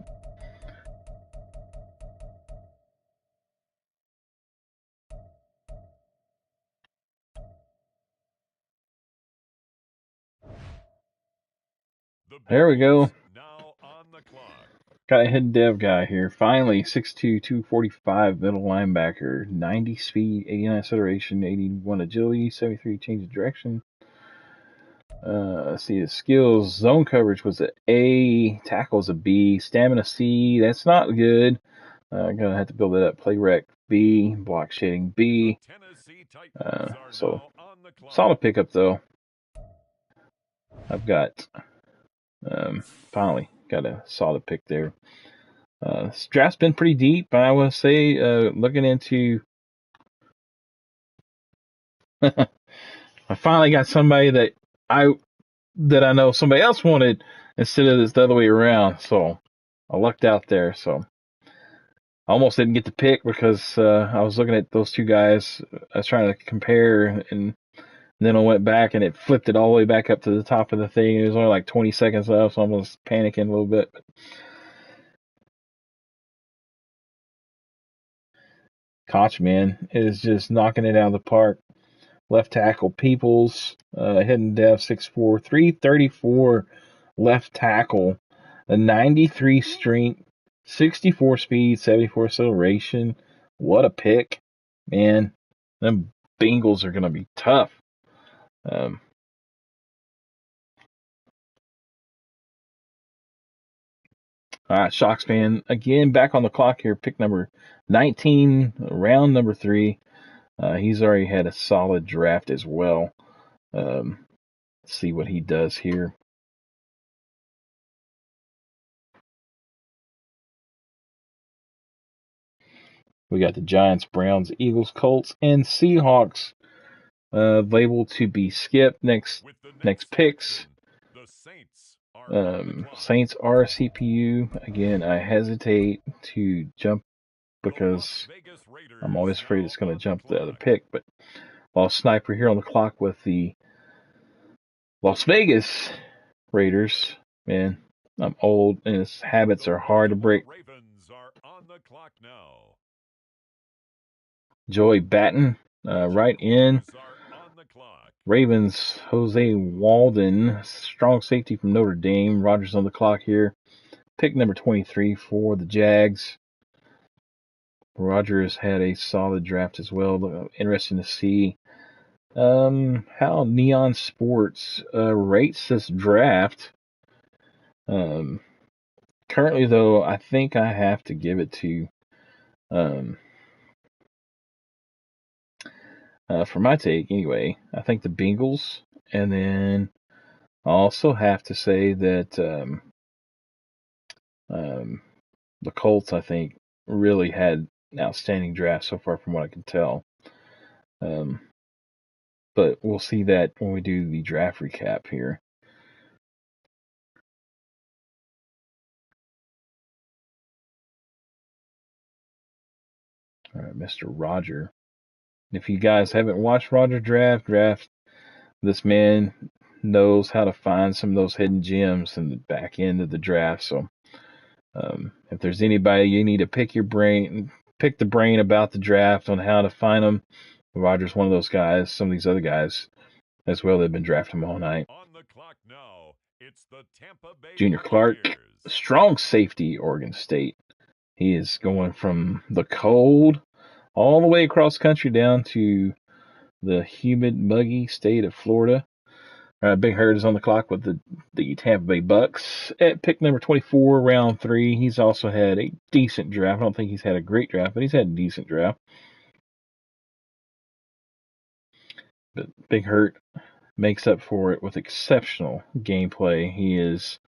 There we go. Now on the clock. Got a head dev guy here. Finally, 6'2", 245, middle linebacker, 90 speed, 89 acceleration, 81 agility, 73 change of direction. Let's see his skills. Zone coverage was an A, tackles a B, stamina C. That's not good. I'm gonna have to build it up. Play rec B, block shading B. So solid pickup though. I've got finally got a solid pick there. This draft's been pretty deep, but I will say, looking into, I finally got somebody that I know somebody else wanted instead of this the other way around. So I lucked out there. So I almost didn't get the pick because I was looking at those two guys. I was trying to compare, and then I went back and it flipped it all the way back up to the top of the thing. It was only like 20 seconds left, so I was panicking a little bit. But Koch, man, is just knocking it out of the park. Left tackle Peoples, hidden depth 6'4", 334 left tackle, a 93 strength, 64 speed, 74 acceleration. What a pick, man! Them Bengals are gonna be tough. All right, Shocks fan again back on the clock here. Pick number 19, round number 3. He's already had a solid draft as well. Let's see what he does here. We got the Giants, Browns, Eagles, Colts, and Seahawks labeled to be skipped. Next picks. Saints are CPU. Again, I hesitate to jump because I'm always afraid it's going to jump the other pick. But while Sniper here on the clock with the Las Vegas Raiders. Man, I'm old and his habits are hard to break. Ravens are on the clock now. Joey Batten, right in. Are on the clock. Ravens, Jose Walden, strong safety from Notre Dame. Rodgers on the clock here. Pick number 23 for the Jags. Rodgers had a solid draft as well. Interesting to see how Neon Sports rates this draft. Currently, though, I think I have to give it to, for my take anyway, I think the Bengals. And then I also have to say that the Colts, I think, really had an outstanding draft so far from what I can tell. But we'll see that when we do the draft recap here. All right, Mr. Roger. If you guys haven't watched Roger draft, this man knows how to find some of those hidden gems in the back end of the draft. So if there's anybody you need to pick the brain about the draft on how to find them, Roger's one of those guys. Some of these other guys as well, they've been drafting him all night. On the clock now, it's the Tampa Bay Junior Clark, Buccaneers. strong safety, Oregon State. He is going from the cold all the way across country down to the humid, muggy state of Florida. Big Herd is on the clock with the Tampa Bay Bucks at pick number 24, round 3. He's also had a decent draft. I don't think he's had a great draft, but he's had a decent draft. But Big Hurt makes up for it with exceptional gameplay. He is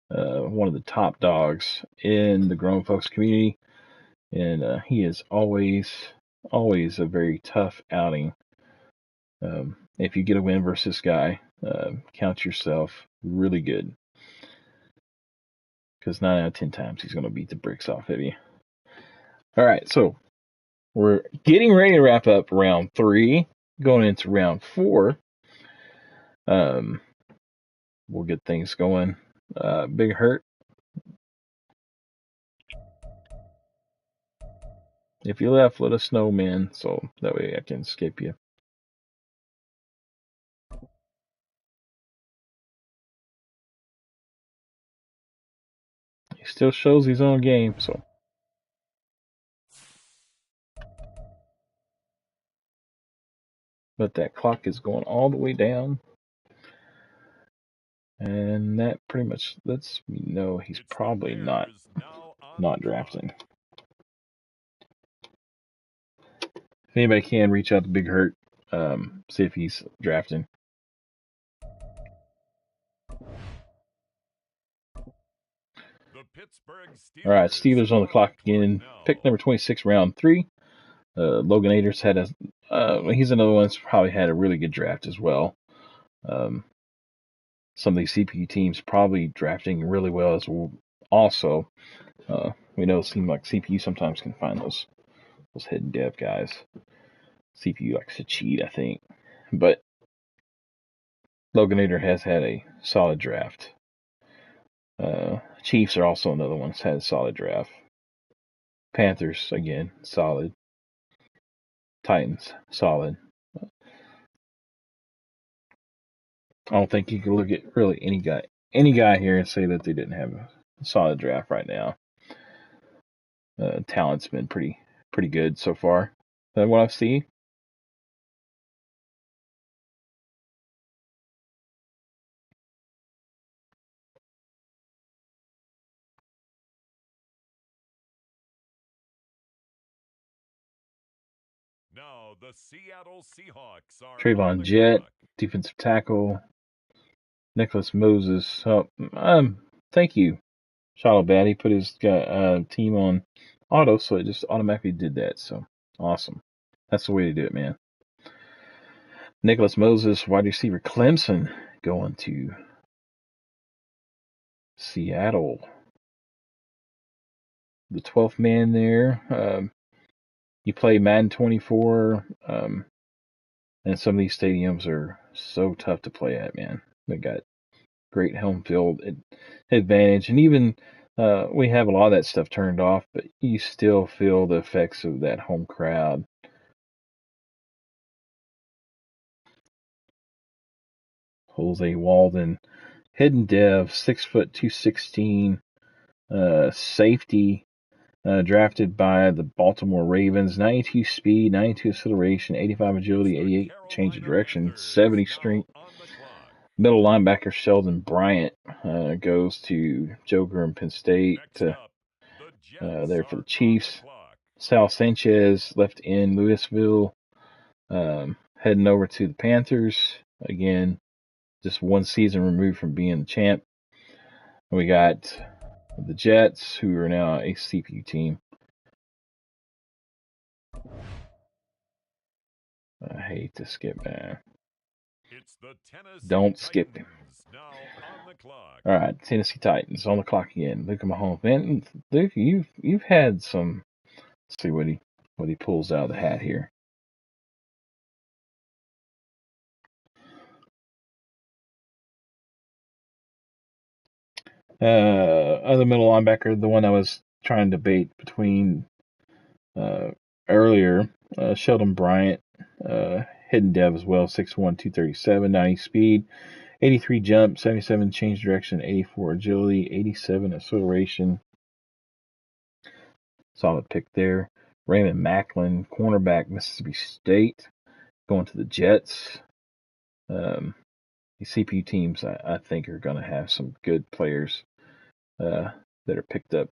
one of the top dogs in the grown folks community, and he is always a very tough outing. If you get a win versus this guy, count yourself really good, because 9 out of 10 times he's going to beat the bricks off of you. All right, so we're getting ready to wrap up round 3, going into round 4. We'll get things going. Big Hurt. If you left, let us know, man, so that way I can skip you. He still shows his own game, so. But that clock is going all the way down. And that pretty much lets me know he's probably not drafting. If anybody can, reach out to Big Hurt, see if he's drafting. All right, Steelers on the clock again. Pick number 26, round 3. Logan Ayers had he's another one that's probably had a really good draft as well. Some of these CPU teams probably drafting really well as well. Also, we know it seems like CPU sometimes can find those hidden dev guys. CPU likes to cheat, I think. But Loganator has had a solid draft. Chiefs are also another one that's had a solid draft. Panthers, again, solid. Titans, solid. I don't think you can look at really any guy here and say that they didn't have a solid draft right now. Talent's been pretty good so far. That what I see. Now the Seattle Seahawks are Trayvon Jett, defensive tackle. Nicholas Moses. Oh, thank you, Shalabad. He put his team on auto, so it just automatically did that. So awesome. That's the way to do it, man. Nicholas Moses, wide receiver, Clemson, going to Seattle. The 12th man there. You play Madden 24. And some of these stadiums are so tough to play at, man. They got great home field advantage, and even we have a lot of that stuff turned off, but you still feel the effects of that home crowd. Jose Walden, hidden dev, 6', 216, safety, drafted by the Baltimore Ravens. 92 speed, 92 acceleration, 85 agility, 88 change of direction, 70 strength. Middle linebacker Sheldon Bryant goes to Joe Grimm, Penn State, there for the Chiefs. Sal Sanchez, left in Louisville, heading over to the Panthers. Again, just one season removed from being the champ. We got the Jets, who are now a CPU team. I hate to skip, man. Don't skip him. All right, Tennessee Titans on the clock again. Luke Mahomes, man. Luke, you've had some. Let's see what he pulls out of the hat here. Other middle linebacker, the one I was trying to debate between earlier, Sheldon Bryant, hidden dev as well, 6'1", 237, 90 speed, 83 jump, 77 change direction, 84 agility, 87 acceleration. Solid pick there. Raymond Macklin, cornerback, Mississippi State, going to the Jets. The CPU teams, I think, are going to have some good players that are picked up.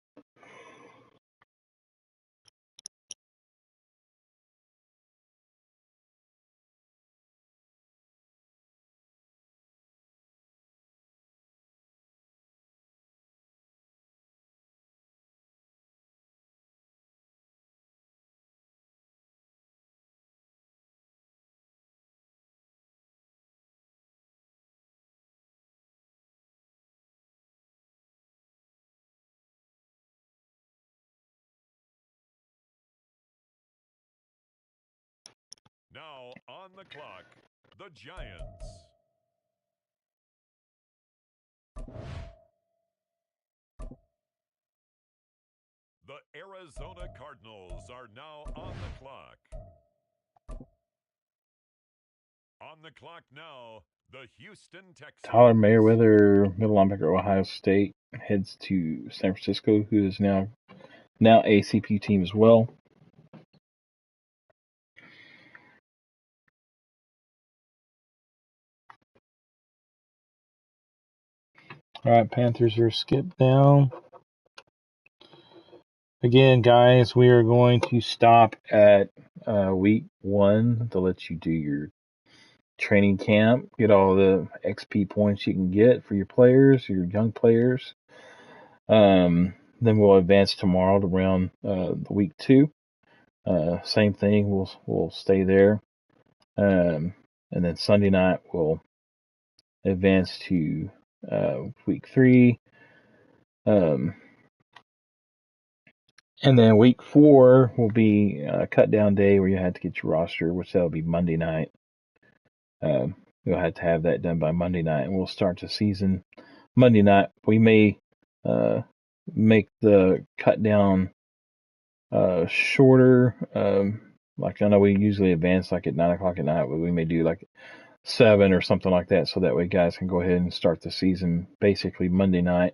Now on the clock, the Giants. The Arizona Cardinals are now on the clock. On the clock now, the Houston Texans. Tyler Mayweather, middle linebacker, Ohio State, heads to San Francisco, who is now a CPU team as well. All right, Panthers are skipped down. Again, guys, we are going to stop at week 1 to let you do your training camp, get all the XP points you can get for your players, your young players. Then we'll advance tomorrow to round the week 2. Same thing, we'll stay there. And then Sunday night we'll advance to week 3. And then week 4 will be a cut down day where you have to get your roster, which that'll be Monday night. You'll have to have that done by Monday night, and we'll start the season Monday night. We may make the cut down shorter. Like I know we usually advance like at 9 o'clock at night, but we may do like 7 or something like that, so that way guys can go ahead and start the season basically Monday night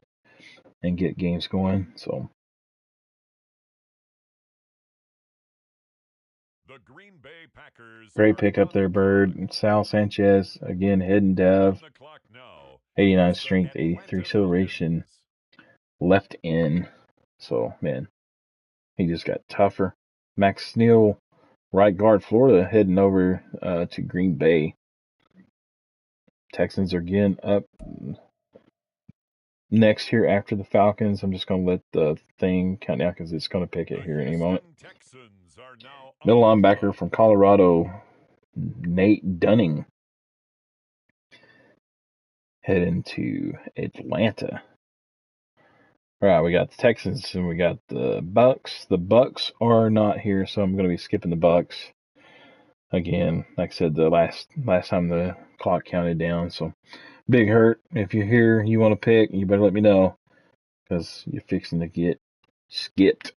and get games going. So. The Green Bay Packers. Great pick up there, Bird. Sal Sanchez, again, hidden dev. 89 strength, 83 acceleration. Left in. So, man, he just got tougher. Max Sneal, right guard, Florida, heading over to Green Bay. Texans are again up next here after the Falcons. I'm just going to let the thing count down because it's going to pick it here in a moment. Middle linebacker from Colorado, Nate Dunning, heading to Atlanta. All right, we got the Texans and we got the Bucks. The Bucks are not here, so I'm going to be skipping the Bucks. again, like I said, the last time the clock counted down. So, Big Hurt, if you're here, you want to pick, you better let me know because you're fixing to get skipped.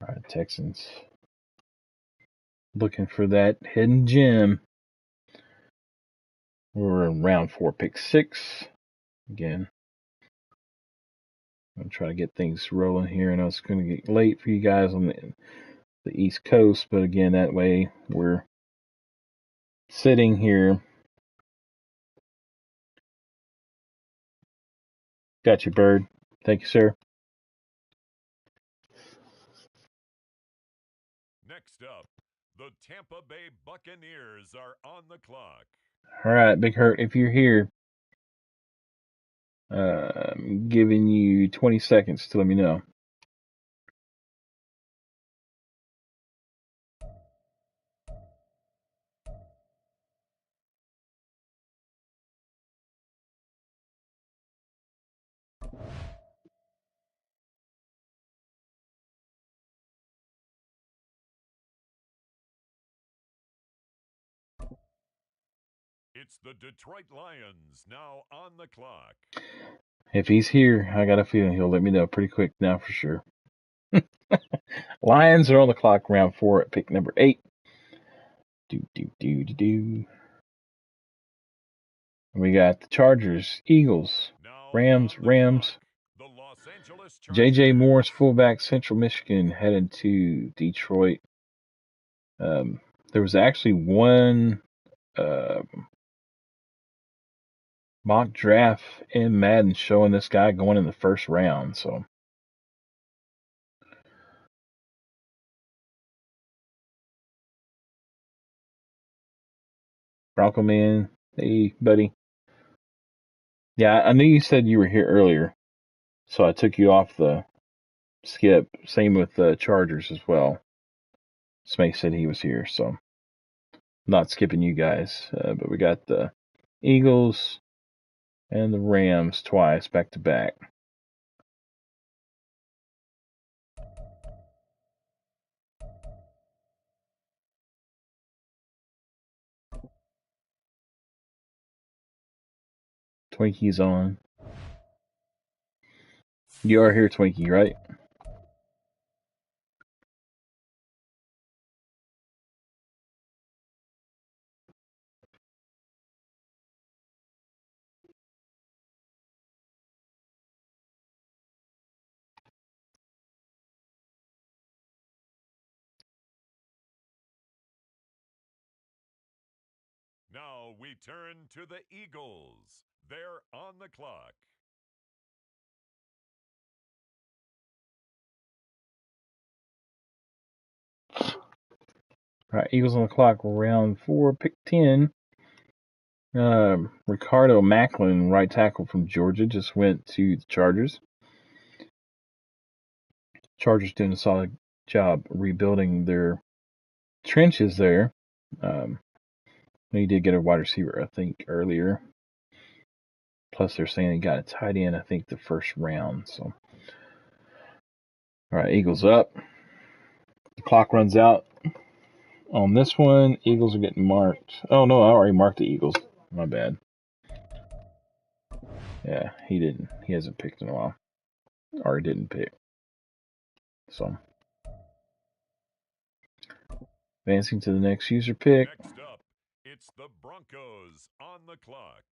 All right, Texans looking for that hidden gem. We're in round 4, pick 6. Again, I'm trying to get things rolling here. I know it's going to get late for you guys on the East Coast, but again, that way we're sitting here. Got you, Bird. Thank you, sir. Next up, the Tampa Bay Buccaneers are on the clock. All right, Big Hurt, if you're here, I'm giving you 20 seconds to let me know. It's the Detroit Lions now on the clock. If he's here, I got a feeling he'll let me know pretty quick now for sure. Lions are on the clock, round 4 at pick number 8. We got the Chargers, Eagles, Rams. The Los Angeles J.J. Morris, fullback, Central Michigan, headed to Detroit. There was actually one mock draft in Madden showing this guy going in the first round. So, Bronco Man, hey buddy. Yeah, I knew you said you were here earlier, so I took you off the skip. Same with the Chargers as well. Smake said he was here, so not skipping you guys. But we got the Eagles and the Rams twice back to back. Twinkie's on. You are here, Twinkie, right? Now we turn to the Eagles. They're on the clock. All right, Eagles on the clock, round 4, pick 10. Ricardo Macklin, right tackle from Georgia, just went to the Chargers. Chargers doing a solid job rebuilding their trenches there. He did get a wide receiver, I think, earlier. Plus, they're saying he got a tight end, I think, the first round. So, all right, Eagles up. The clock runs out on this one. Eagles are getting marked. Oh no, I already marked the Eagles. My bad. Yeah, he didn't. He hasn't picked in a while, or he didn't pick. So, advancing to the next user pick. Next up, it's the Broncos on the clock.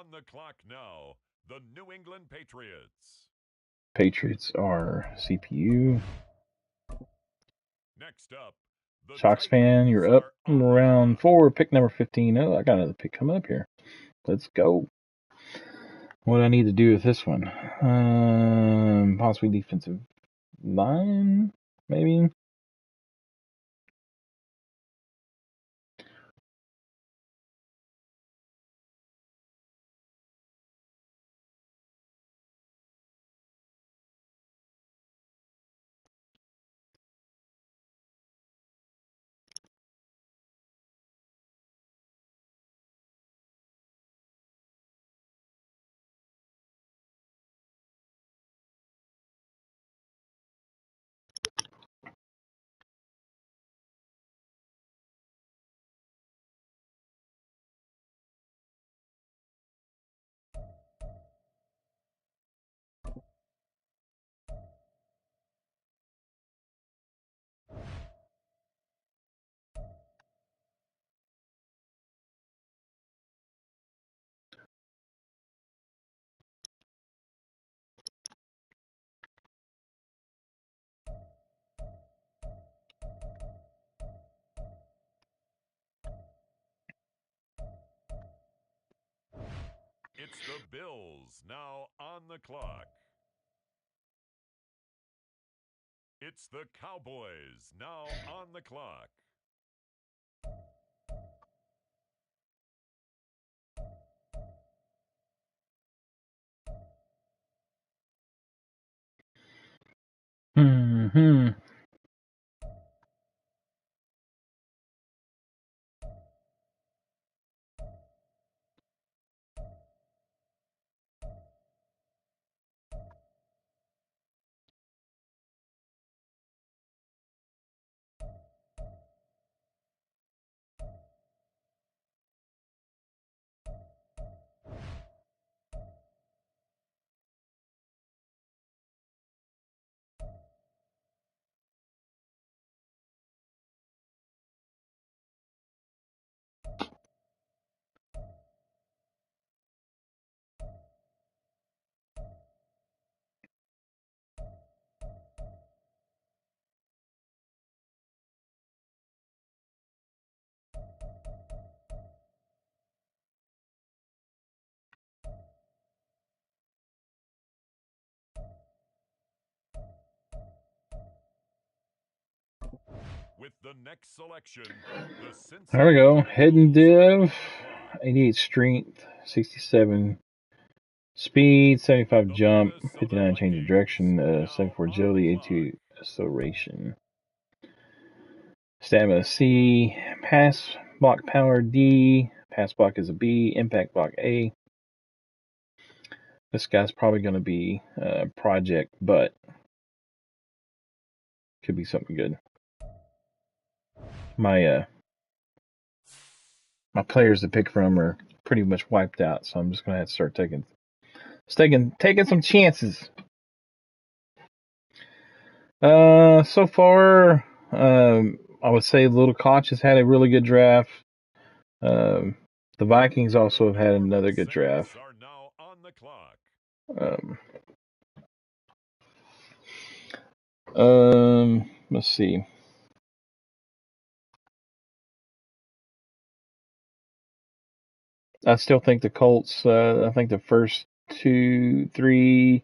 On the clock now, the New England Patriots. Patriots are CPU. Next up, the Shocks fan, Titans you're up. are on the Round clock. 4, pick number 15. Oh, I got another pick coming up here. Let's go. What do I need to do with this one? Possibly defensive line, maybe. It's the Bills now on the clock. It's the Cowboys now on the clock. Hmm. With the next selection, the There we go. Cincinnati Hidden Bengals are div, on the clock. 88 strength, 67 speed, 75 The jump, Minnesota 59 change of Vikings direction, now 74 on the agility, clock. 82 acceleration. Stamina C, pass block power D, pass block is a B, impact block A. This guy's probably going to be project, but could be something good. My players to pick from are pretty much wiped out, so I'm just going to have to start taking some chances. So far, I would say Little Koch has had a really good draft. The Vikings also have had another good draft. Are now on the clock. Let's see. I still think the Colts. I think the first 2, 3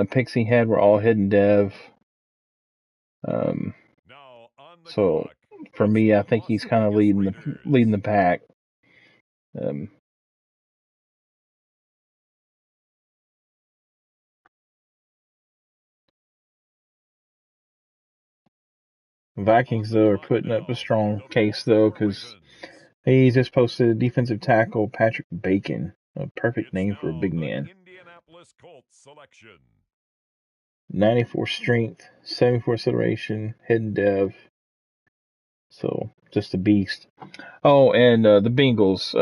picks he had were all hidden dev. Now on the So clock, for me, I think he's kind of leading the pack. Vikings though are putting up a strong case though because he just posted a defensive tackle Patrick Bacon, a perfect name for a big man. Indianapolis Colts selection. 94 strength, 74 acceleration, hidden dev. So just a beast. Oh, and the Bengals.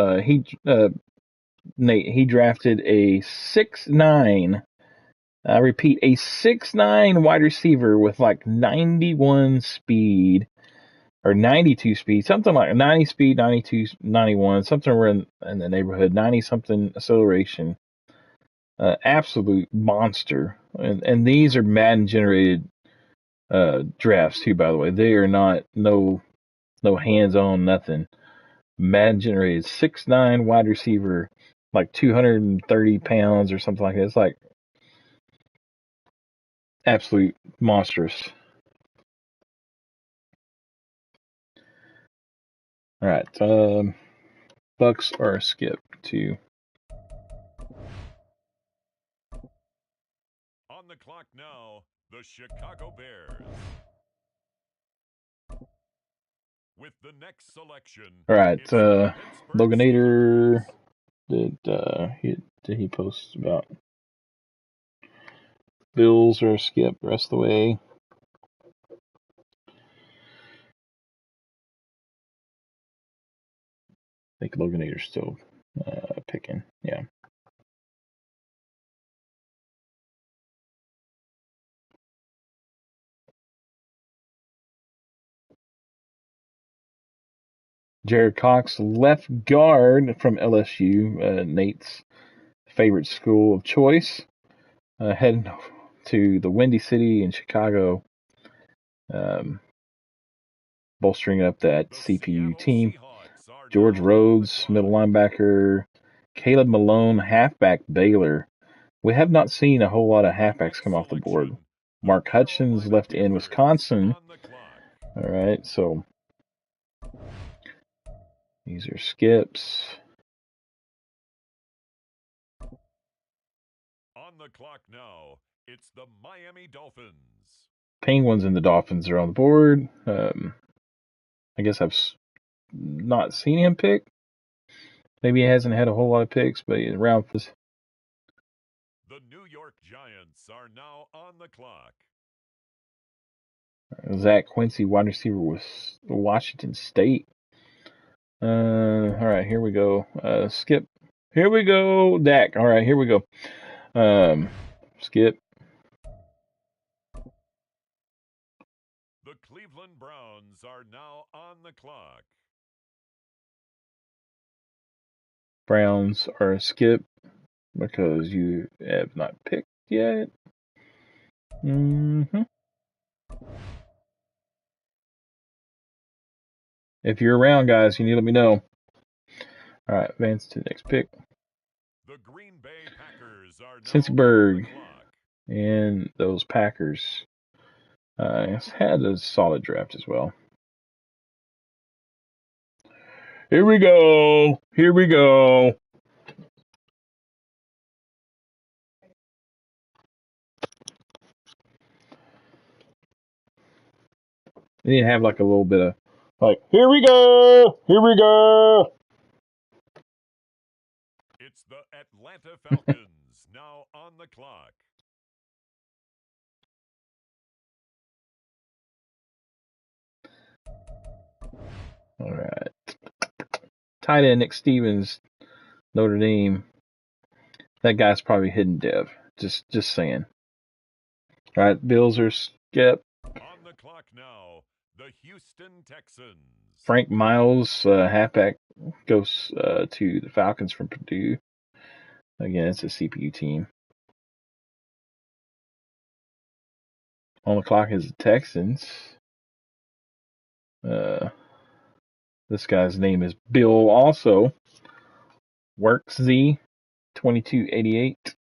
Nate, he drafted a 6'9". I repeat, a 6'9" wide receiver with like 91 speed. or 92 speed, something like 90 speed, 92, 91, something around in the neighborhood, 90 something acceleration. Absolute monster. And these are Madden generated drafts too, by the way. They are not no hands on, nothing. Madden generated 6'9" wide receiver, like 230 pounds or something like that. It's like absolute monstrous. All right, Bucks are skip to. On the clock now, the Chicago Bears. With the next selection, All right, it's the Pittsburgh Loganator. Steelers. Did he post about Bills or skip the rest of the way? I think Loganator's still picking. Yeah. Jared Cox, left guard from LSU, Nate's favorite school of choice, heading to the Windy City in Chicago, bolstering up that The CPU Seattle team. Seahawks are George now Rhodes, on the middle clock. linebacker. Caleb Malone, halfback, Baylor. We have not seen a whole lot of With the halfbacks next come off the board. selection, the Mark Hutchins, Carolina left end, Panthers Wisconsin. on the clock. All right, so these are skips. On the clock now, it's the Miami Dolphins. Penguins and the Dolphins are on the board. I guess I've not seen him pick. Maybe he hasn't had a whole lot of picks, but around. The New York Giants are now on the clock. Zach Quincy, wide receiver with Washington State. All right, here we go. Skip. Here we go. Dak. All right, here we go. Skip. The Cleveland Browns are now on the clock. Browns are skip because you have not picked yet. If you're around, guys, you need to let me know. All right, advance to the next pick. The Green Bay Packers are now Cincyberg on the clock. and those Packers had a solid draft as well. Here we go. Here we go. They need to have like a little bit of like, here we go. Here we go. It's the Atlanta Falcons now on the clock. All right. Tight end Nick Stevens, Notre Dame. That guy's probably hidden dev. Just saying. All right, Bills are skip. On the clock now, the Houston Texans. Frank Miles, halfback, goes to the Falcons from Purdue. Again, it's a CPU team. On the clock is the Texans. This guy's name is Bill also. Works Z 2288.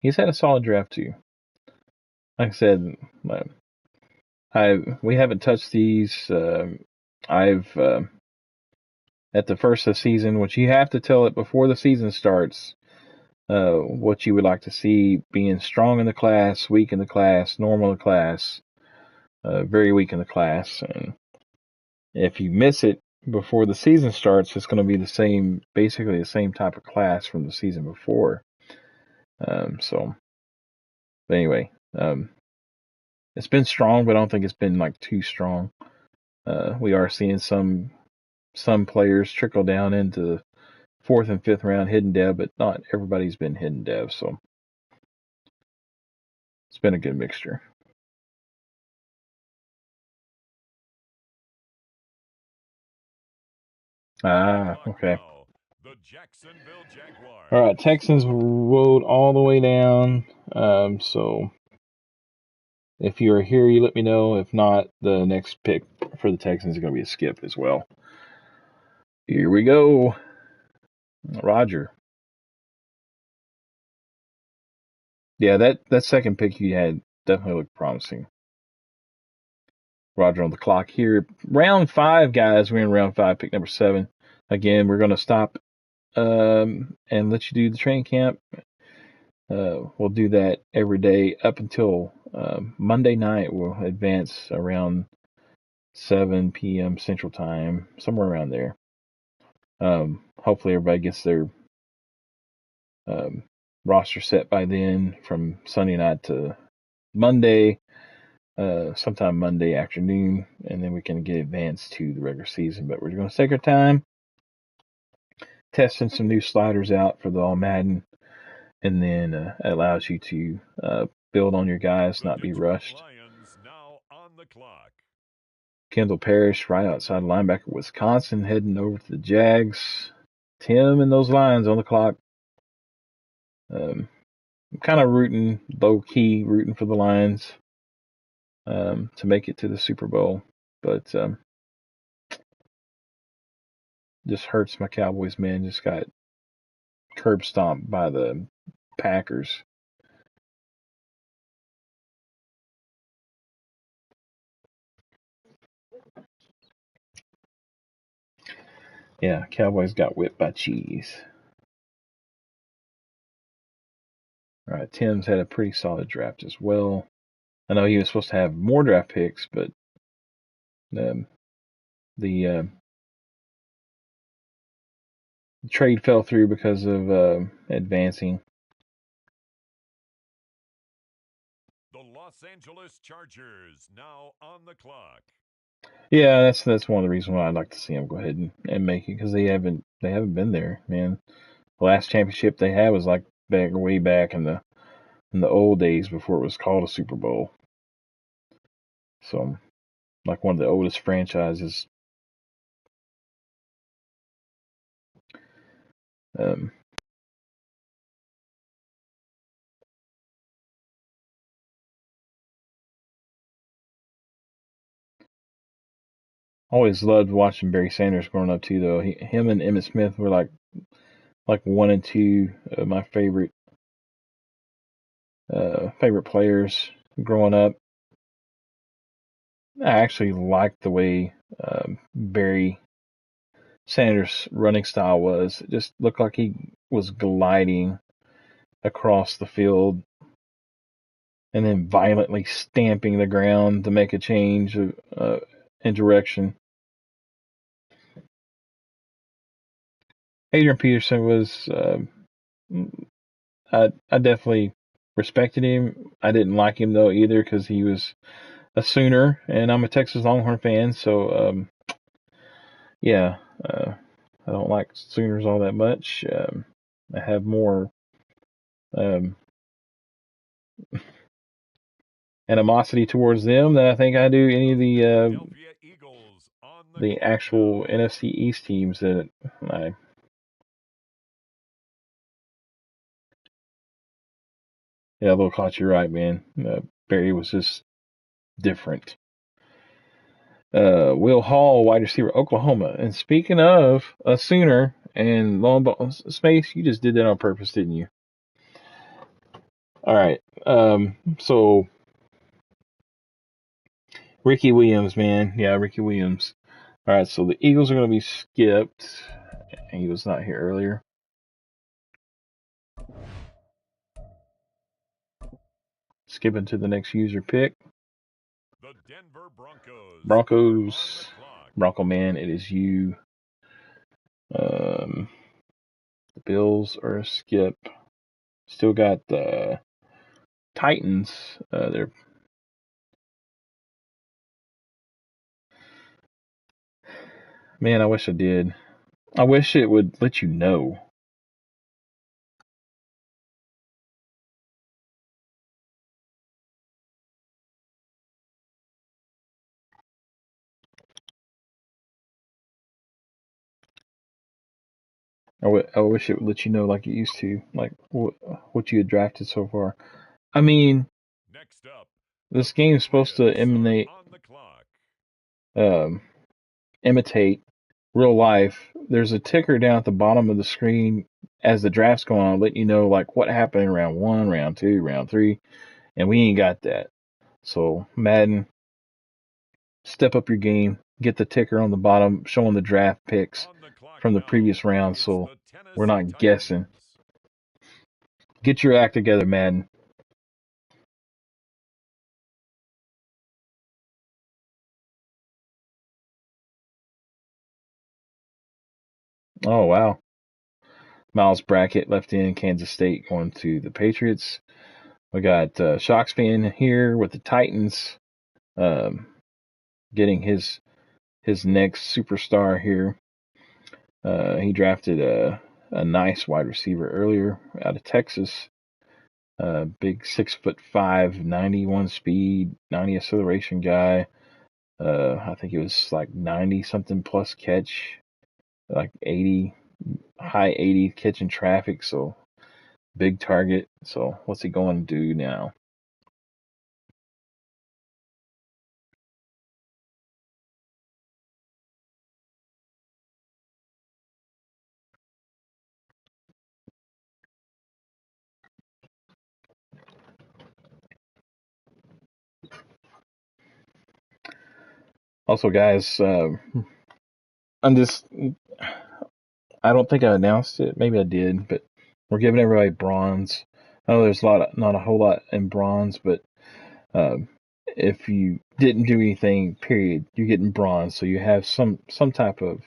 He's had a solid draft too. Like I said, we haven't touched these. I've at the first of the season, which you have to tell it before the season starts, what you would like to see being strong in the class, weak in the class, normal in the class, very weak in the class. And if you miss it before the season starts, it's going to be basically the same type of class from the season before. But anyway, it's been strong, but I don't think it's been like too strong. We are seeing some some players trickle down into the 4th and 5th round hidden dev, but not everybody's been hidden dev, so it's been a good mixture. Okay. The Jacksonville Jaguars. All right, Texans rode all the way down. So if you are here, you let me know. If not, the next pick for the Texans is going to be a skip as well. Here we go. Roger. Yeah, that second pick you had definitely looked promising. Roger on the clock here. Round 5, guys. We're in round 5, pick number 7. Again, we're going to stop and let you do the training camp. We'll do that every day up until Monday night. We'll advance around 7 p.m. Central Time, somewhere around there. Hopefully everybody gets their roster set by then from Sunday night to Monday, sometime Monday afternoon, and then we can get advanced to the regular season. But we're going to take our time testing some new sliders out for the All Madden, and then it allows you to build on your guys, not be rushed. Now on the clock. Kendall Parrish, right outside linebacker, Wisconsin, heading over to the Jags. Tim and those Lions on the clock. I'm kind of low key rooting for the Lions to make it to the Super Bowl, but just hurts my Cowboys, man. Just got curb stomped by the Packers. Yeah, Cowboys got whipped by cheese. All right, Tim's had a pretty solid draft as well. I know he was supposed to have more draft picks, but the trade fell through because of advancing. The Los Angeles Chargers now on the clock. Yeah, that's one of the reasons why I'd like to see them go ahead and make it, because they haven't been there, man. The last championship they had was like way back in the old days before it was called a Super Bowl. So, like one of the oldest franchises. Always loved watching Barry Sanders growing up too, though. Him and Emmitt Smith were like 1 and 2 of my favorite players growing up. I actually liked the way Barry Sanders' running style was. It just looked like he was gliding across the field and then violently stamping the ground to make a change in direction. Adrian Peterson was, I definitely respected him. I didn't like him though either, because he was a Sooner, and I'm a Texas Longhorn fan, so yeah, I don't like Sooners all that much. I have more animosity towards them than I think I do any of the actual NFC East teams that I. Yeah, Little Clutch, you're right, man. Barry was just different. Will Hall, wide receiver, Oklahoma. And speaking of a Sooner and long ball space, you just did that on purpose, didn't you? All right. So Ricky Williams, man. Yeah, Ricky Williams. All right. So the Eagles are going to be skipped. He was not here earlier. Skipping to the next user pick. The Denver Broncos. Bronco man, it is you. The Bills are a skip. Still got the Titans. They're Man, I wish I did. I wish it would let you know. I wish it would let you know like it used to, like what you had drafted so far. I mean, Next up, this game is supposed to on the clock. um, imitate real life. There's a ticker down at the bottom of the screen as the draft's going on, letting you know like what happened in round 1, round 2, round 3, and we ain't got that. So Madden, step up your game, get the ticker on the bottom showing the draft picks from the previous round, so we're not guessing. Get your act together, Madden. Oh wow. Miles Brackett left in Kansas State going to the Patriots. We got Shockspan here with the Titans, um, getting his next superstar here. He drafted a nice wide receiver earlier out of Texas. Big 6'5", 91 speed, 90 acceleration guy. I think it was like 90 something plus catch, like 80, high 80 catching traffic. So big target. So what's he going to do now? Also, guys, I'm just, I don't think I announced it. Maybe I did, but we're giving everybody bronze. I know there's not a whole lot in bronze, but um, if you didn't do anything, period, you're getting bronze. So you have some type of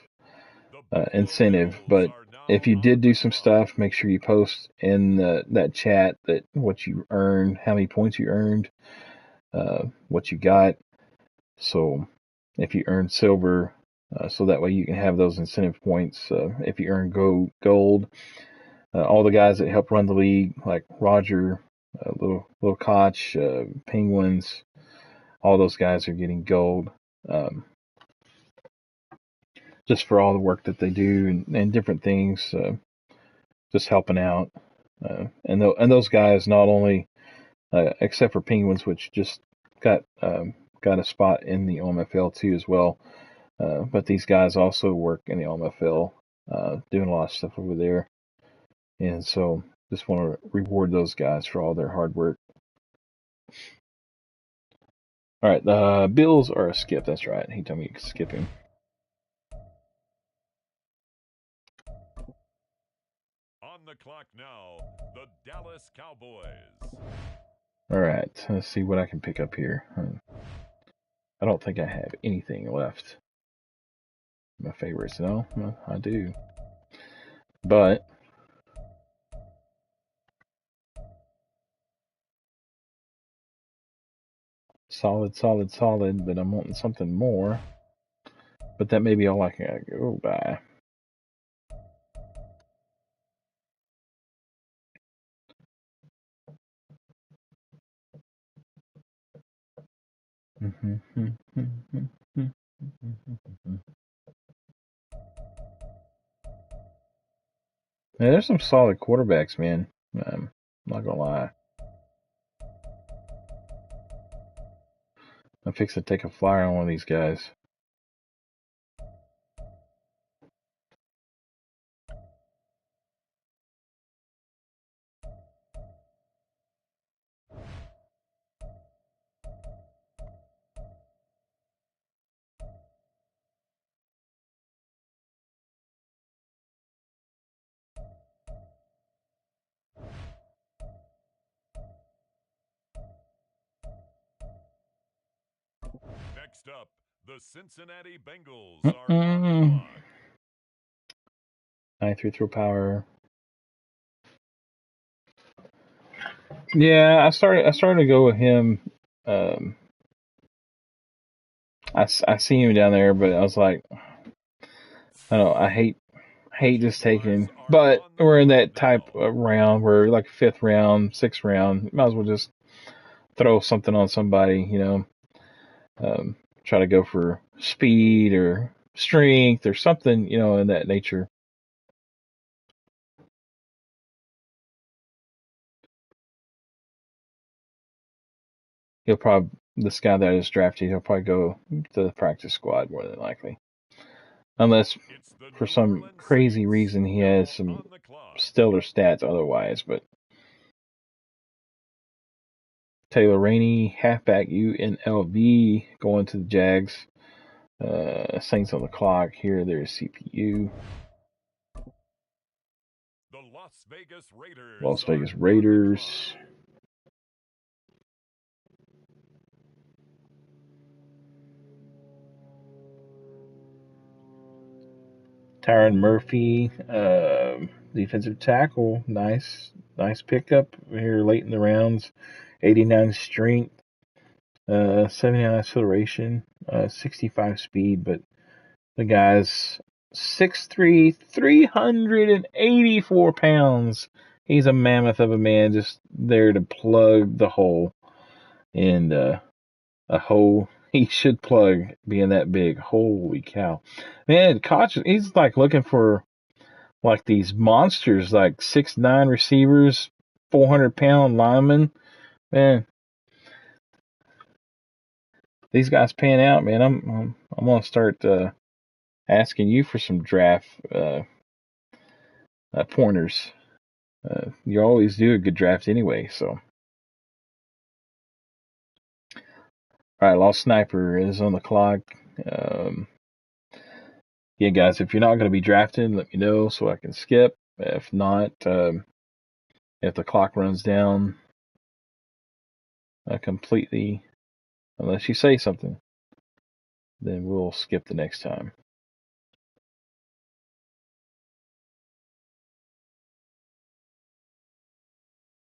incentive. But if you did do some stuff, make sure you post in that chat that what you earned, how many points you earned, what you got. So if you earned silver, so that way you can have those incentive points. If you earn gold, all the guys that help run the league, like Roger, little Koch, Penguins, all those guys are getting gold, just for all the work that they do and different things, just helping out. And those guys not only, except for Penguins, which just got a spot in the OMFL too as well. But these guys also work in the OMFL, doing a lot of stuff over there. And so just want to reward those guys for all their hard work. All right, the Bills are a skip. That's right. He told me you could skip him. On the clock now, the Dallas Cowboys. All right, let's see what I can pick up here. I don't think I have anything left. My favorites, no, I do. But solid. But I'm wanting something more. But that may be all I can go by. Yeah, there's some solid quarterbacks, man. I'm not gonna lie. I'm fixing to take a flyer on one of these guys. Next up, the Cincinnati Bengals are on the clock. 93 throw power. Yeah, I started to go with him. I see him down there, but I was like, I don't. I hate just taking, Supplies are but on the we're in clock that type now. of round where like 5th round, 6th round. Might as well just throw something on somebody. Try to go for speed or strength or something. In that nature. He'll probably this guy that is drafted. He'll probably go to the practice squad more than likely, unless It's the for New some Orleans crazy Saints. reason he has Now some on the clock. stellar stats otherwise. But Taylor Rainey, halfback UNLV, going to the Jags. Saints on the clock. Here, there's CPU. The Las Vegas Las Raiders are Vegas on the clock. Raiders. Tyron Murphy, defensive tackle. Nice pickup here late in the rounds. 89 strength, 79 acceleration, 65 speed, but the guy's 6'3", 384 pounds. He's a mammoth of a man, just there to plug the hole. And a hole he should plug being that big. Holy cow. Man, Koch, he's like looking for like these monsters, like 6'9" receivers, 400-pound linemen. Man, these guys pan out, man. I'm gonna start asking you for some draft pointers. You always do a good draft anyway, so. All right, Lost Sniper is on the clock. Um, yeah, guys, if you're not going to be drafted, let me know so I can skip. If not, if the clock runs down completely, unless you say something, then we'll skip the next time.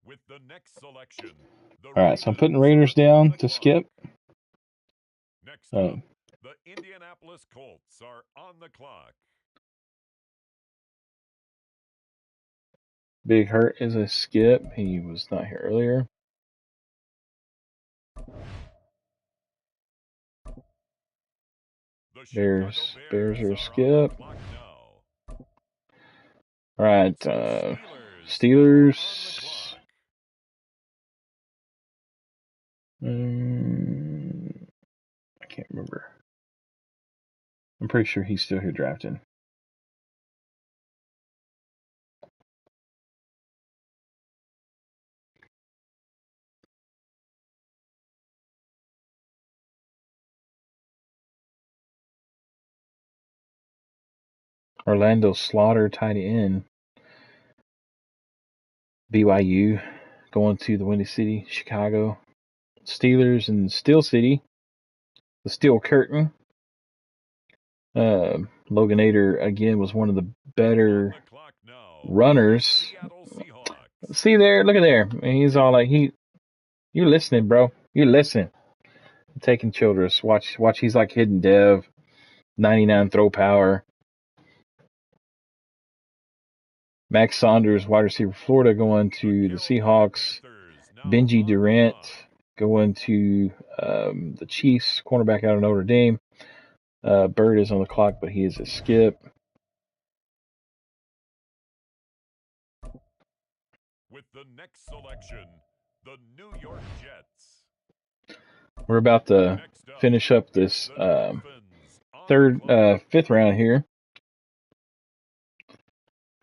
With the next selection, the All right, so I'm putting Ravens Raiders are on down the to clock. skip. Next up, the Indianapolis Colts are on the clock. Big Hurt is a skip. He was not here earlier. The Chicago Bears Bears are a are on the skip. clock now. All right, It's the Steelers now on the Steelers. clock. I can't remember. I'm pretty sure he's still here drafting. Orlando Slaughter tight end. BYU going to the Windy City, Chicago. Steelers and Steel City. The Steel Curtain. Loganator again was one of the better On the clock now, the runners. Seattle Seahawks. See there, look at there. And he's all like you're listening, bro. You're listening. Taking Childress. Watch. He's like hidden dev. 99 throw power. Max Saunders, wide receiver, Florida, going The to the Carolina Seahawks. Panthers now Benji on the Durant clock. going to the Chiefs, cornerback out of Notre Dame. Bird is on the clock, but he is a skip. With the next selection, the New York Jets. We're about to Next up, finish up it's this the Dolphins on the clock. 5th round here.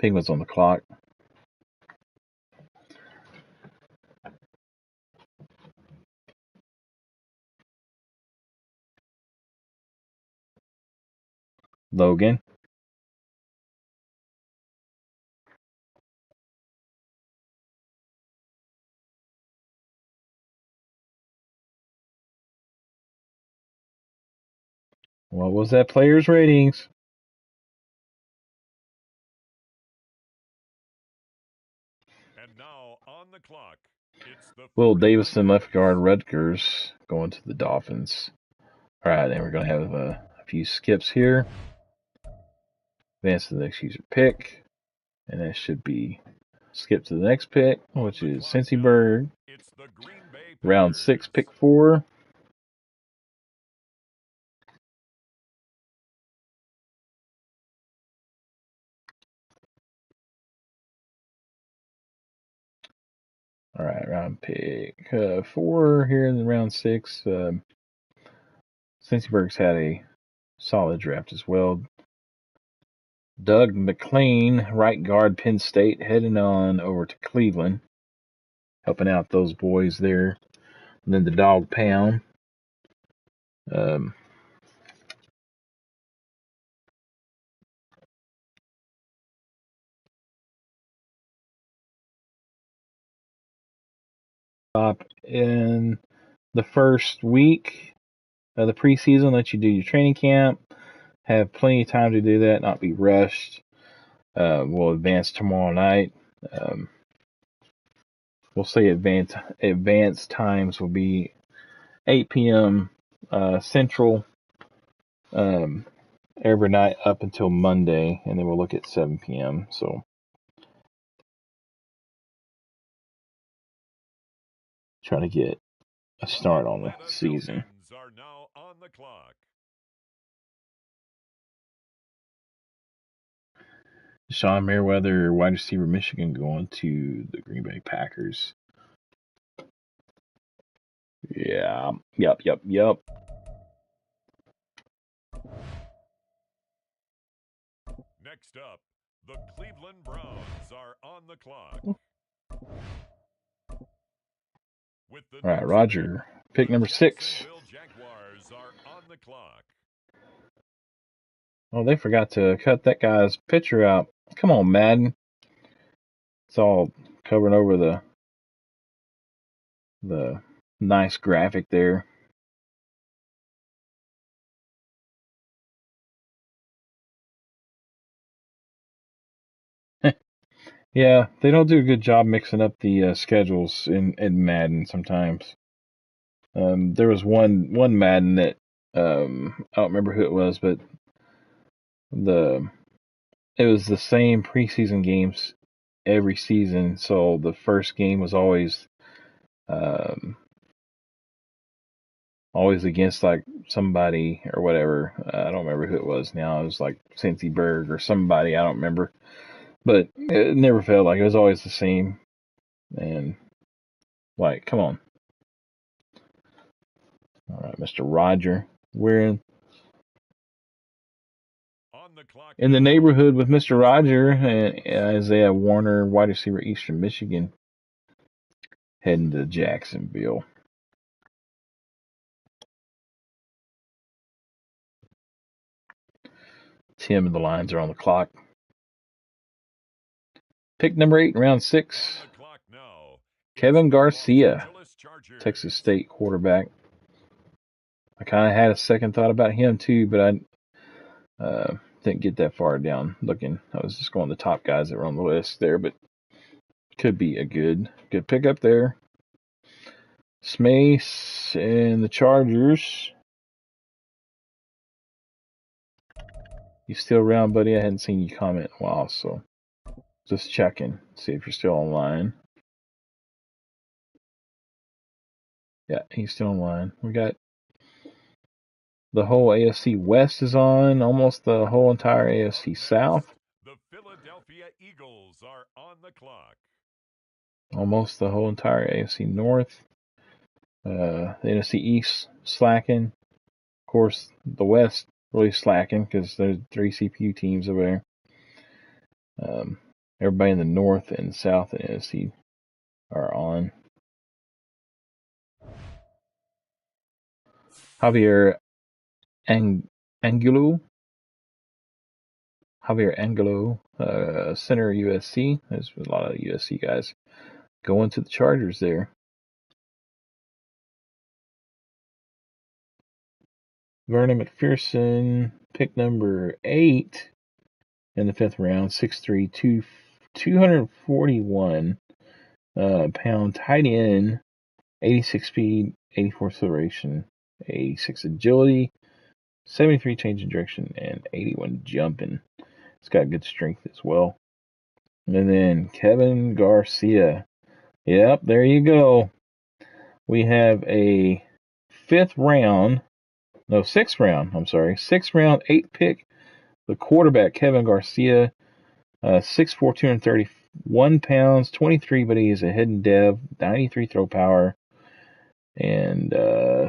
Penguins on the clock. Logan. What was that player's ratings? And now on the clock, it's the Will 49ers. Davison, left guard, Rutgers, going to the Dolphins. All right, then we're going to have a few skips here. Advance to the next user pick. And that should be skip to the next pick, which is Cincyberg. It's the Green Bay Round Packers. 6, pick 4. All right, round pick 4 here in the round 6. Cincyberg's had a solid draft as well. Doug McLean, right guard, Penn State, heading on over to Cleveland, helping out those boys there. And then the Dog Pound. In the first week of the preseason, let you do your training camp. Have plenty of time to do that, not be rushed. We'll advance tomorrow night. We'll say advanced times will be 8 p.m. Central every night up until Monday, and then we'll look at 7 p.m. So trying to get a start on the season. Are now on the clock. Sean Merriweather, wide receiver, Michigan, going to the Green Bay Packers. Yeah. Yep. Next up, the Cleveland Browns are on the clock. With the All right, Roger. Pick number 6. Jaguars are on the clock. Oh, they forgot to cut that guy's picture out. Come on, Madden. It's all covering over the nice graphic there. Yeah, they don't do a good job mixing up the schedules in Madden sometimes. There was one Madden that I don't remember who it was, but it was the same preseason games every season. So the first game was always against like somebody or whatever. I don't remember who it was now. It was like Cincyberg or somebody. I don't remember. But it never felt like it was always the same. And, like, come on. All right, Mr. Roger. We're in the neighborhood with Mr. Roger and Isaiah Warner, wide receiver, Eastern Michigan, heading to Jacksonville. Tim and the Lions are on the clock. Pick number 8 in round 6. Kevin Garcia, Texas State quarterback. I kind of had a second thought about him too, but I didn't get that far down looking. I was just going the top guys that were on the list there, but could be a good pickup there. Smace and the Chargers. You still around, buddy? I hadn't seen you comment in a while, so just checking, see if you're still online. Yeah, he's still online. We got the whole AFC West is on, almost the whole entire AFC South. The Philadelphia Eagles are on the clock. Almost the whole entire AFC North. The NFC East slacking. Of course, the West really slacking because there's 3 CPU teams over there. Everybody in the North and South and NFC are on. Javier Angulo, center USC. There's a lot of USC guys going to the Chargers there. Vernon McPherson, pick number 8 in the 5th round, 6'3", 241 pound tight end, 86 speed, 84 acceleration, 86 agility, 73 change in direction, and 81 jumping. He's got good strength as well. And then Kevin Garcia. Yep, there you go. We have a sixth round, 8th pick. The quarterback, Kevin Garcia, 6'4", 231 pounds, 23, but he is a hidden dev, 93 throw power, and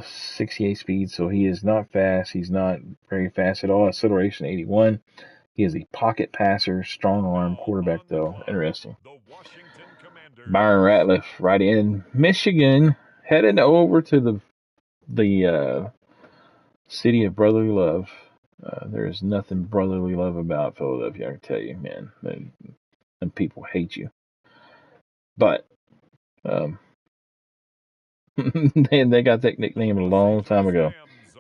68 speed, so he is not fast. He's not very fast at all. Acceleration, 81. He is a pocket passer, strong arm quarterback, though. Interesting. Byron Ratliff, right in Michigan, headed over to the city of brotherly love. There is nothing brotherly love about Philadelphia, I can tell you, man. And people hate you. But they got that nickname a long time ago.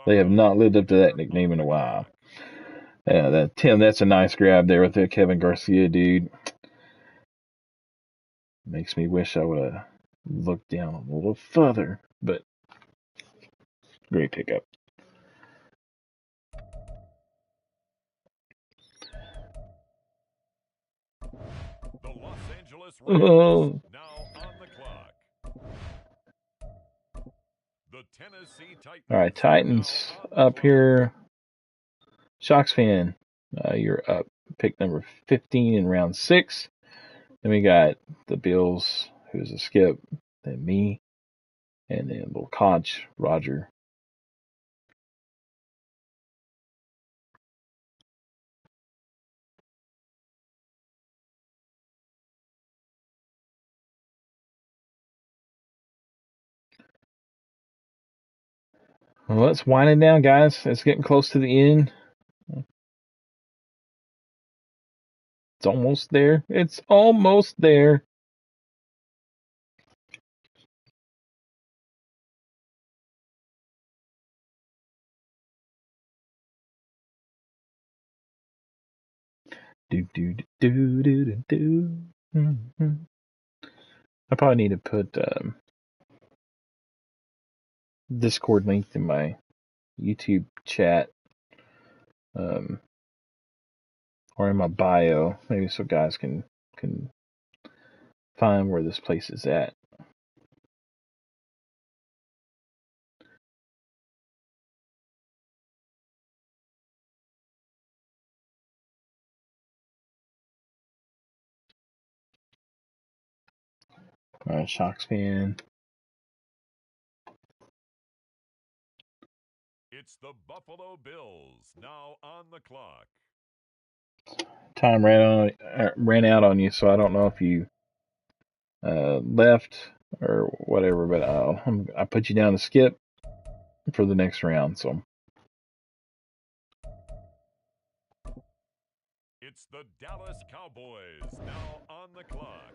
They have not lived up to that nickname in a while. Yeah, Tim, that's a nice grab there with that Kevin Garcia dude. Makes me wish I would have looked down a little further, but great pickup. The Los Angeles Rams now on the clock. The Tennessee Titans. All right, Titans up here. Shocks fan, you're up. Pick number 15 in round 6. Then we got the Bills, who's a skip, then me, and then little Conch, Roger. Well, it's winding down, guys. It's getting close to the end. It's almost there. It's almost there. I probably need to put Discord link in my YouTube chat, or in my bio, maybe so guys can find where this place is at. All right, Shocks fan. It's the Buffalo Bills now on the clock. Time ran out on you, so I don't know if you left or whatever, but I put you down to skip for the next round. So it's the Dallas Cowboys now on the clock.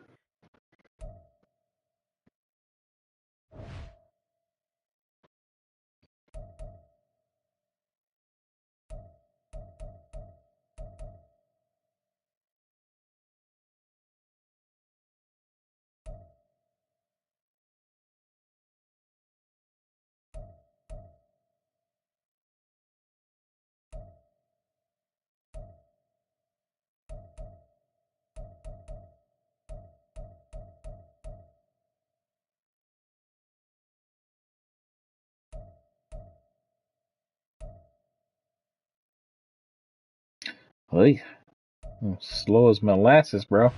hey, slow as molasses, bro.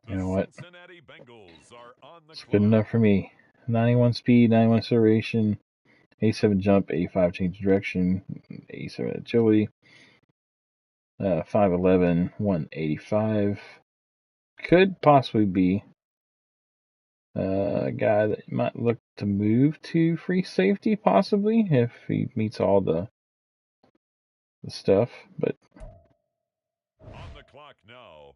You know what? It's good enough for me. 91 speed, 91 acceleration, 87 jump, 85 change of direction, 87 agility, 5'11", 185. Could possibly be a guy that might look to move to free safety, possibly, if he meets all the stuff. But on the clock now,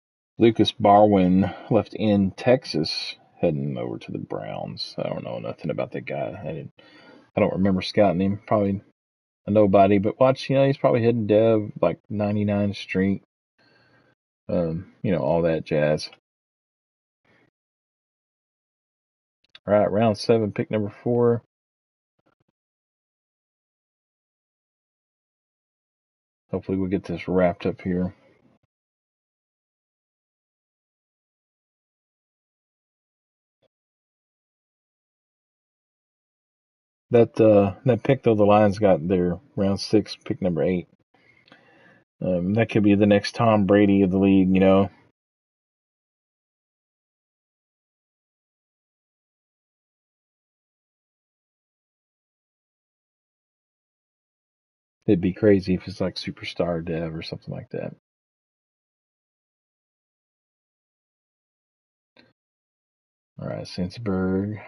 Lucas Barwin left in Texas, heading over to the Browns. I don't know nothing about that guy. I don't remember scouting him. Probably a nobody, but watch, he's probably hitting dev like 99 Street. All that jazz. All right, round 7, pick number 4. Hopefully we'll get this wrapped up here. That pick though, the Lions got their round 6, pick number 8. That could be the next Tom Brady of the league, It'd be crazy if it's like superstar dev or something like that. All right, Sinsberg.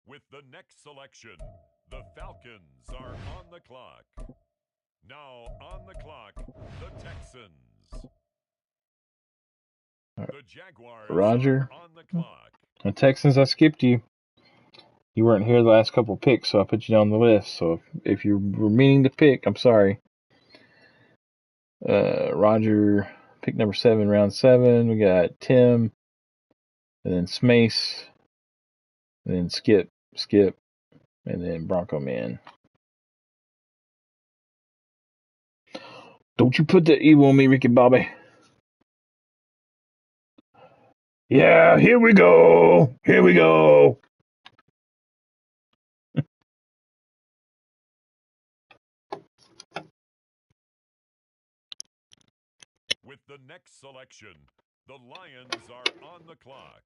With the next selection, the Falcons are on the clock. Now on the clock, the Texans. The Jaguars Roger. are on the clock. The Texans, I skipped you. You weren't here the last couple picks, so I put you on the list. So if you were meaning to pick, I'm sorry. Roger, pick number 7, round 7. We got Tim, and then Smace, and then Skip, and then Bronco Man. Don't you put the evil on me, Ricky Bobby. Yeah, here we go. Here we go. With the next selection, the Lions are on the clock.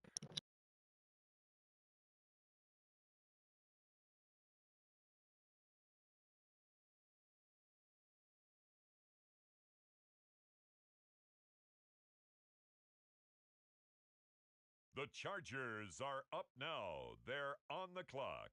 The Chargers are up now. They're on the clock.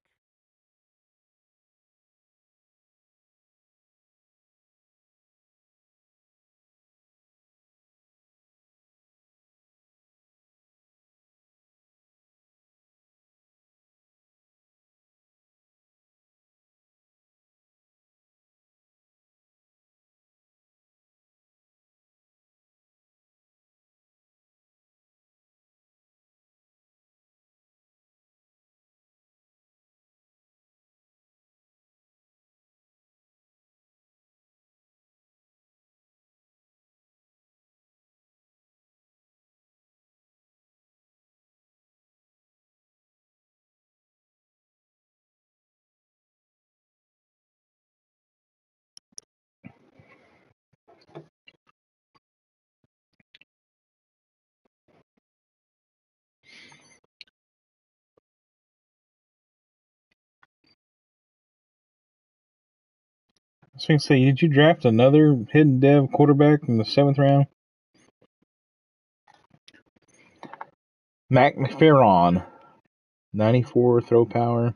I was going to say, did you draft another hidden dev quarterback in the 7th round? Mac McFerron, 94 throw power.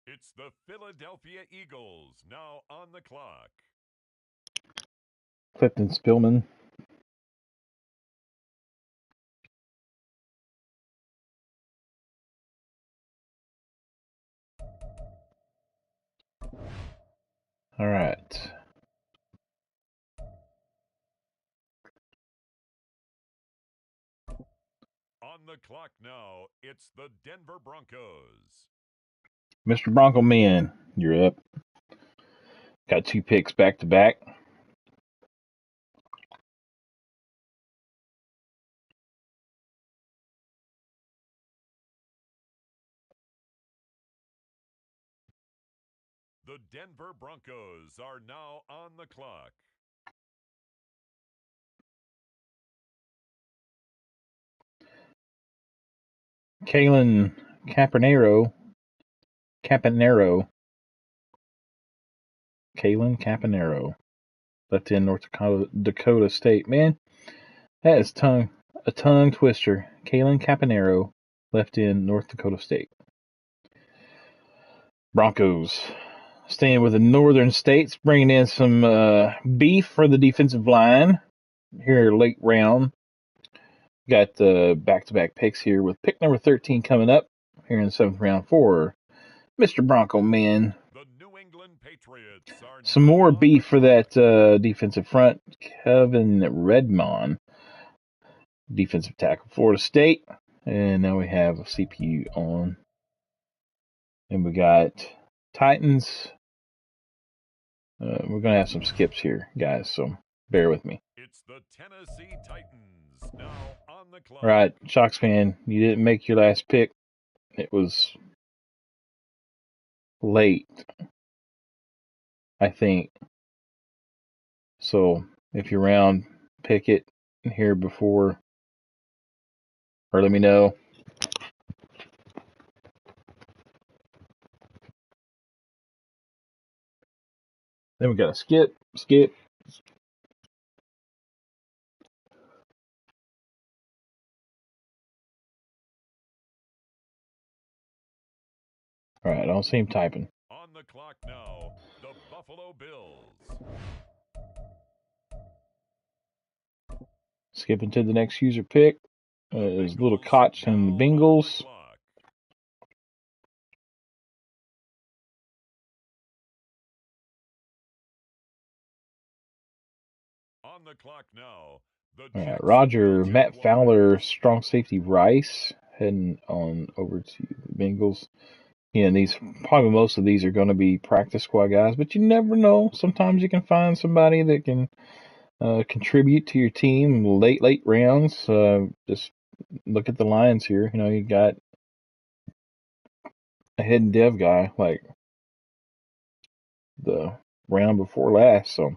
It's the Philadelphia Eagles now on the clock. Clifton Spillman. All right. On the clock now, it's the Denver Broncos. Mr. Bronco Man, you're up. Got 2 picks back to back. The Denver Broncos are now on the clock. Kalen Caponero. Kalen Caponero. Left in North Dakota State. Man, that is a tongue twister. Kalen Caponero. Left in North Dakota State. Broncos. Staying with the northern states, bringing in some beef for the defensive line here late round. Got back-to-back picks here with pick number 13 coming up here in the 7th round for Mr. Bronco Man. The New England Patriots are some more beef for that defensive front. Kevin Redmond, defensive tackle, Florida State. And now we have a CPU on. And we got Titans. We're going to have some skips here, guys, so bear with me. It's the Tennessee Titans now on the clock. All right, Shocks fan, you didn't make your last pick. It was late, I think. So if you're around, pick it here before, or let me know. Then we got a skip. All right, I don't see him typing. On the clock now, the Buffalo Bills. Skipping to the next user pick. There's Little Koch and the Bengals. On the clock now, All right, Roger, Matt Fowler, strong safety Rice, heading on over to the Bengals. Yeah, these probably most of these are going to be practice squad guys, but you never know. Sometimes you can find somebody that can contribute to your team late rounds. Just look at the Lions here. You know, you got a hidden dev guy like the round before last, so.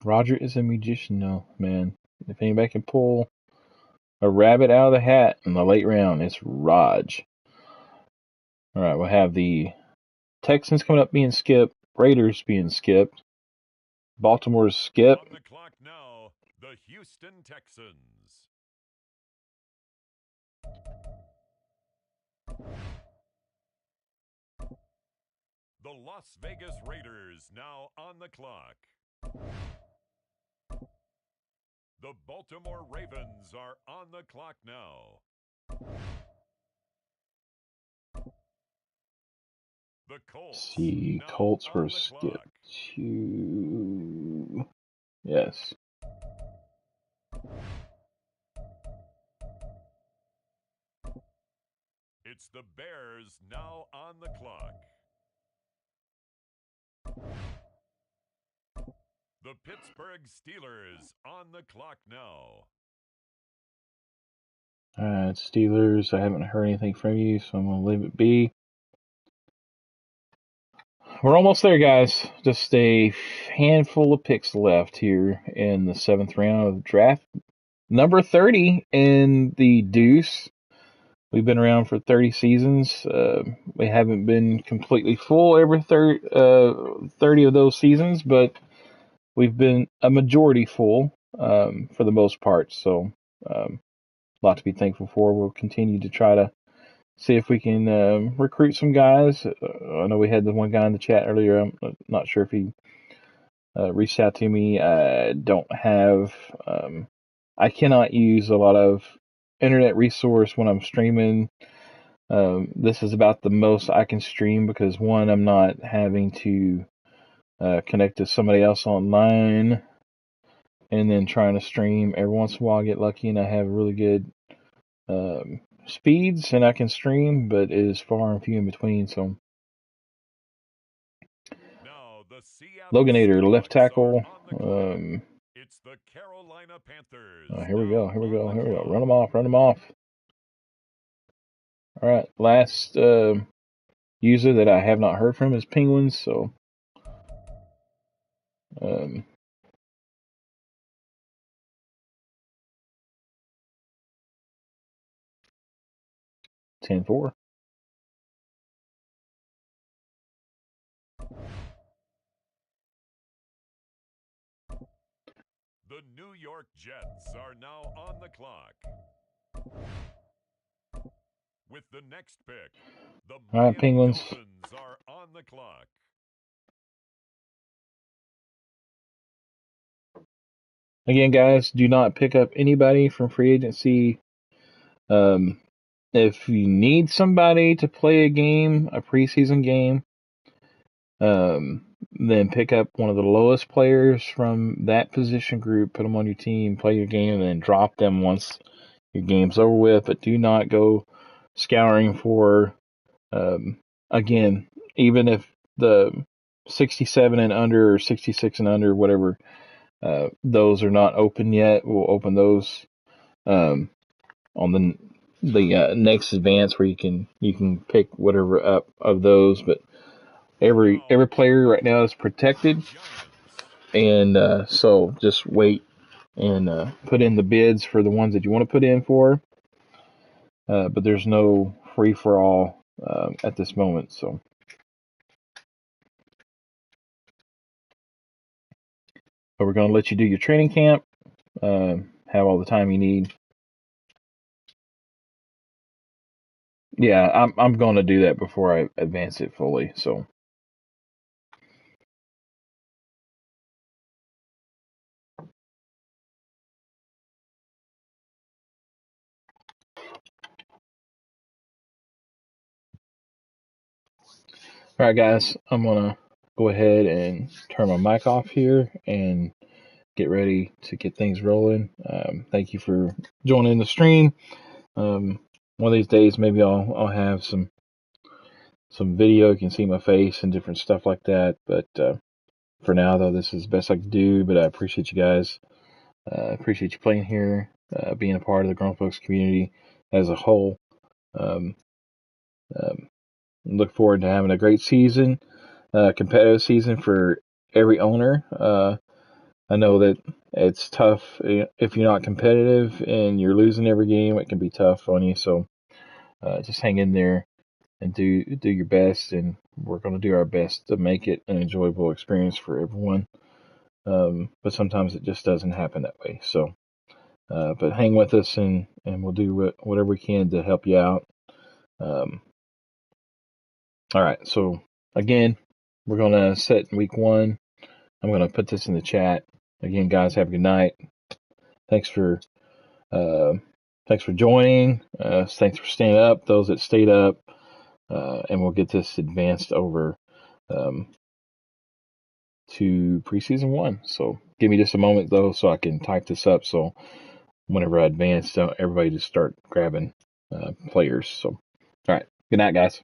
Roger is a magician, though, man. If anybody can pull a rabbit out of the hat in the late round, it's Raj. All right, we'll have the Texans coming up being skipped, Raiders being skipped, Baltimore's skipped. On the clock now, the Houston Texans. The Las Vegas Raiders now on the clock. The Baltimore Ravens are on the clock now. The Colts. See, Colts were skipped. Yes. It's the Bears now on the clock. The Pittsburgh Steelers on the clock now. Alright, Steelers, I haven't heard anything from you, so I'm going to leave it be. We're almost there, guys. Just a handful of picks left here in the 7th round of the draft. Number 30 in the Deuce. We've been around for 30 seasons. We haven't been completely full every 30 of those seasons, but we've been a majority full for the most part. So a lot to be thankful for. We'll continue to try to see if we can recruit some guys. I know we had the one guy in the chat earlier. I'm not sure if he reached out to me. I don't have... I cannot use a lot of internet resource when I'm streaming. This is about the most I can stream because, one, I'm not having to connect to somebody else online and then trying to stream. Every once in a while I get lucky and I have a really good speeds and I can stream, but it is far and few in between. So Now the Seattle Loganator, left Seahawks tackle. are on the clock. It's the Carolina Panthers. Here we go. Here we now go. on Here the we go. clock. Run them off. Run them off. All right. Last user that I have not heard from is Penguins. So 10-4. The New York Jets are now on the clock. With the next pick, the All right, Miami Penguins. Dolphins are on the clock. Again, guys, do not pick up anybody from free agency. If you need somebody to play a game, a preseason game, then pick up one of the lowest players from that position group, put them on your team, play your game, and then drop them once your game's over with. But do not go scouring for, again, even if the 67 and under or 66 and under, whatever, those are not open yet. We'll open those on the next advance where you can pick whatever up of those. But every player right now is protected, and so just wait and put in the bids for the ones that you want to put in for. But there's no free for all at this moment. So, but we're going to let you do your training camp. Have all the time you need. Yeah, I'm going to do that before I advance it fully. So. All right, guys, I'm going to go ahead and turn my mic off here and get ready to get things rolling. Thank you for joining the stream. One of these days, maybe I'll have some video. You can see my face and different stuff like that. But for now, though, this is the best I can do. But I appreciate you guys. Appreciate you playing here, being a part of the Grown Folks community as a whole. Look forward to having a great season, competitive season for every owner. I know that it's tough if you're not competitive and you're losing every game. It can be tough on you. So just hang in there and do your best. And we're going to do our best to make it an enjoyable experience for everyone. But sometimes it just doesn't happen that way. So, but hang with us and we'll do whatever we can to help you out. All right. So again, we're going to set week 1. I'm going to put this in the chat. Again, guys, have a good night. Thanks for joining. Thanks for staying up, those that stayed up. And we'll get this advanced over to preseason 1. So give me just a moment, though, so I can type this up. So whenever I advance, everybody just start grabbing players. So, all right. Good night, guys.